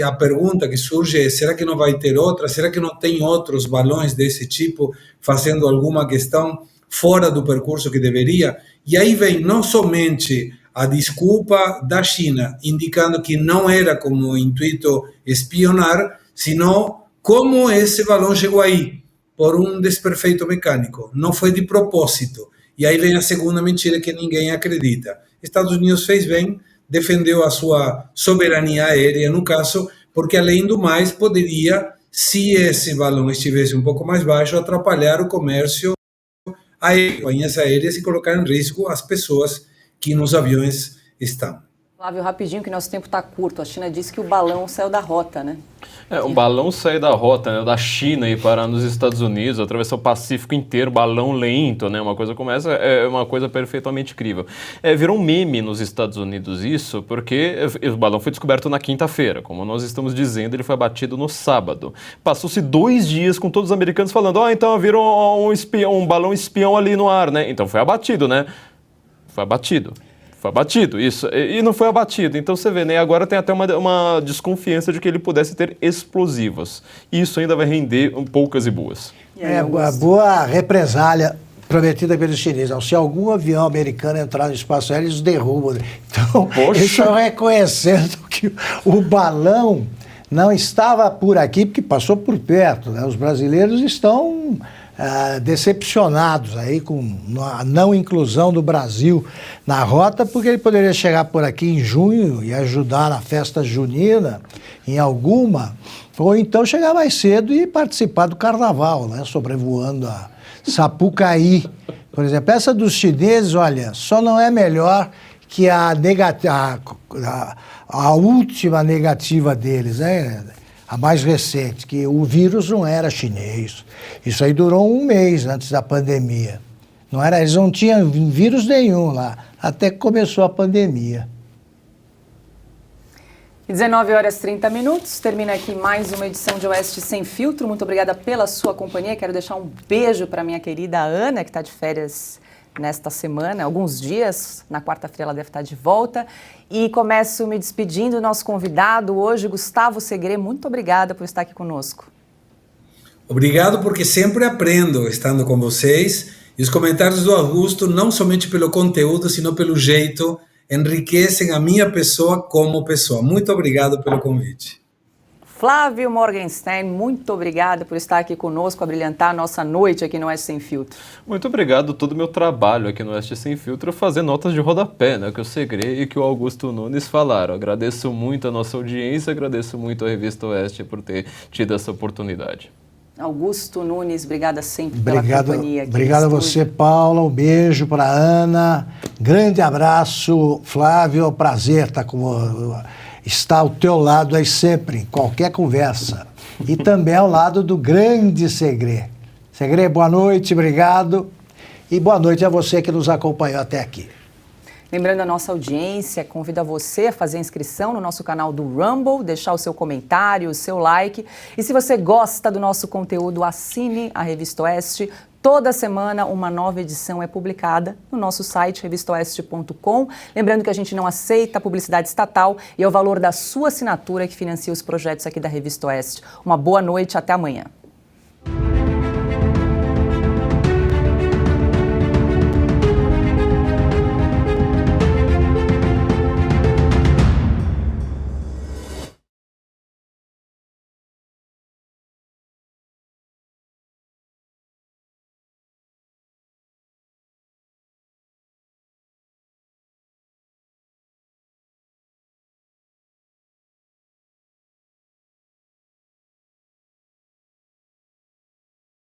a pergunta que surge é: será que não vai ter outra? Será que não tem outros balões desse tipo fazendo alguma questão fora do percurso que deveria? E aí vem não somente a desculpa da China, indicando que não era como intuito espionar, sino como esse balão chegou aí, por um desperfeito mecânico, não foi de propósito. E aí vem a segunda mentira que ninguém acredita. Estados Unidos fez bem, defendeu a sua soberania aérea, no caso, porque, além do mais, poderia, se esse balão estivesse um pouco mais baixo, atrapalhar o comércio aéreo, companhias aéreas, e colocar em risco as pessoas que nos aviões estão. Flávio, rapidinho, que nosso tempo está curto. A China disse que o balão saiu da rota, né? O balão saiu da rota, né, da China e parar nos Estados Unidos, atravessou o Pacífico inteiro, balão lento, né? Uma coisa como essa é uma coisa perfeitamente incrível. Virou um meme nos Estados Unidos isso, porque o balão foi descoberto na quinta-feira. Como nós estamos dizendo, ele foi abatido no sábado. Passou-se 2 dias com todos os americanos falando: então virou um balão espião ali no ar, né? Então foi abatido, né? Foi abatido, isso. E não foi abatido. Então você vê, né? Agora tem até uma desconfiança de que ele pudesse ter explosivos. E isso ainda vai render poucas e boas. A boa represália prometida pelos chineses. Se algum avião americano entrar no espaço aéreo, eles derrubam. Então, eles estão reconhecendo que o balão não estava por aqui, porque passou por perto, né? Os brasileiros estão decepcionados aí com a não inclusão do Brasil na rota, porque ele poderia chegar por aqui em junho e ajudar na festa junina, em alguma, ou então chegar mais cedo e participar do carnaval, né? Sobrevoando a Sapucaí, por exemplo. Essa dos chineses, olha, só não é melhor que a última negativa deles, né? A mais recente, que o vírus não era chinês. Isso aí durou 1 mês antes da pandemia. Não era, eles não tinham vírus nenhum lá, até que começou a pandemia. 19h30, termina aqui mais uma edição de Oeste Sem Filtro. Muito obrigada pela sua companhia. Quero deixar um beijo para minha querida Ana, que está de férias nesta semana, alguns dias. Na quarta-feira ela deve estar de volta. E começo me despedindo do nosso convidado hoje, Gustavo Segre. Muito obrigada por estar aqui conosco. Obrigado, porque sempre aprendo estando com vocês. E os comentários do Augusto, não somente pelo conteúdo, sino pelo jeito, enriquecem a minha pessoa como pessoa. Muito obrigado pelo convite. Flávio Morgenstern, muito obrigada por estar aqui conosco, a brilhantar a nossa noite aqui no Oeste Sem Filtro. Muito obrigado, todo o meu trabalho aqui no Oeste Sem Filtro, fazer notas de rodapé, né, que o Segre e que o Augusto Nunes falaram. Agradeço muito a nossa audiência, agradeço muito a Revista Oeste por ter tido essa oportunidade. Augusto Nunes, obrigada sempre pela companhia aqui. Obrigado a você, Paula. Um beijo para a Ana. Grande abraço, Flávio. Prazer estar ao teu lado aí sempre, em qualquer conversa. E também ao lado do grande Segre. Segre, boa noite, obrigado. E boa noite a você que nos acompanhou até aqui. Lembrando a nossa audiência, convido a você a fazer a inscrição no nosso canal do Rumble, deixar o seu comentário, o seu like. E se você gosta do nosso conteúdo, assine a Revista Oeste. Toda semana uma nova edição é publicada no nosso site revistaoeste.com. Lembrando que a gente não aceita publicidade estatal e é o valor da sua assinatura que financia os projetos aqui da Revista Oeste. Uma boa noite, até amanhã.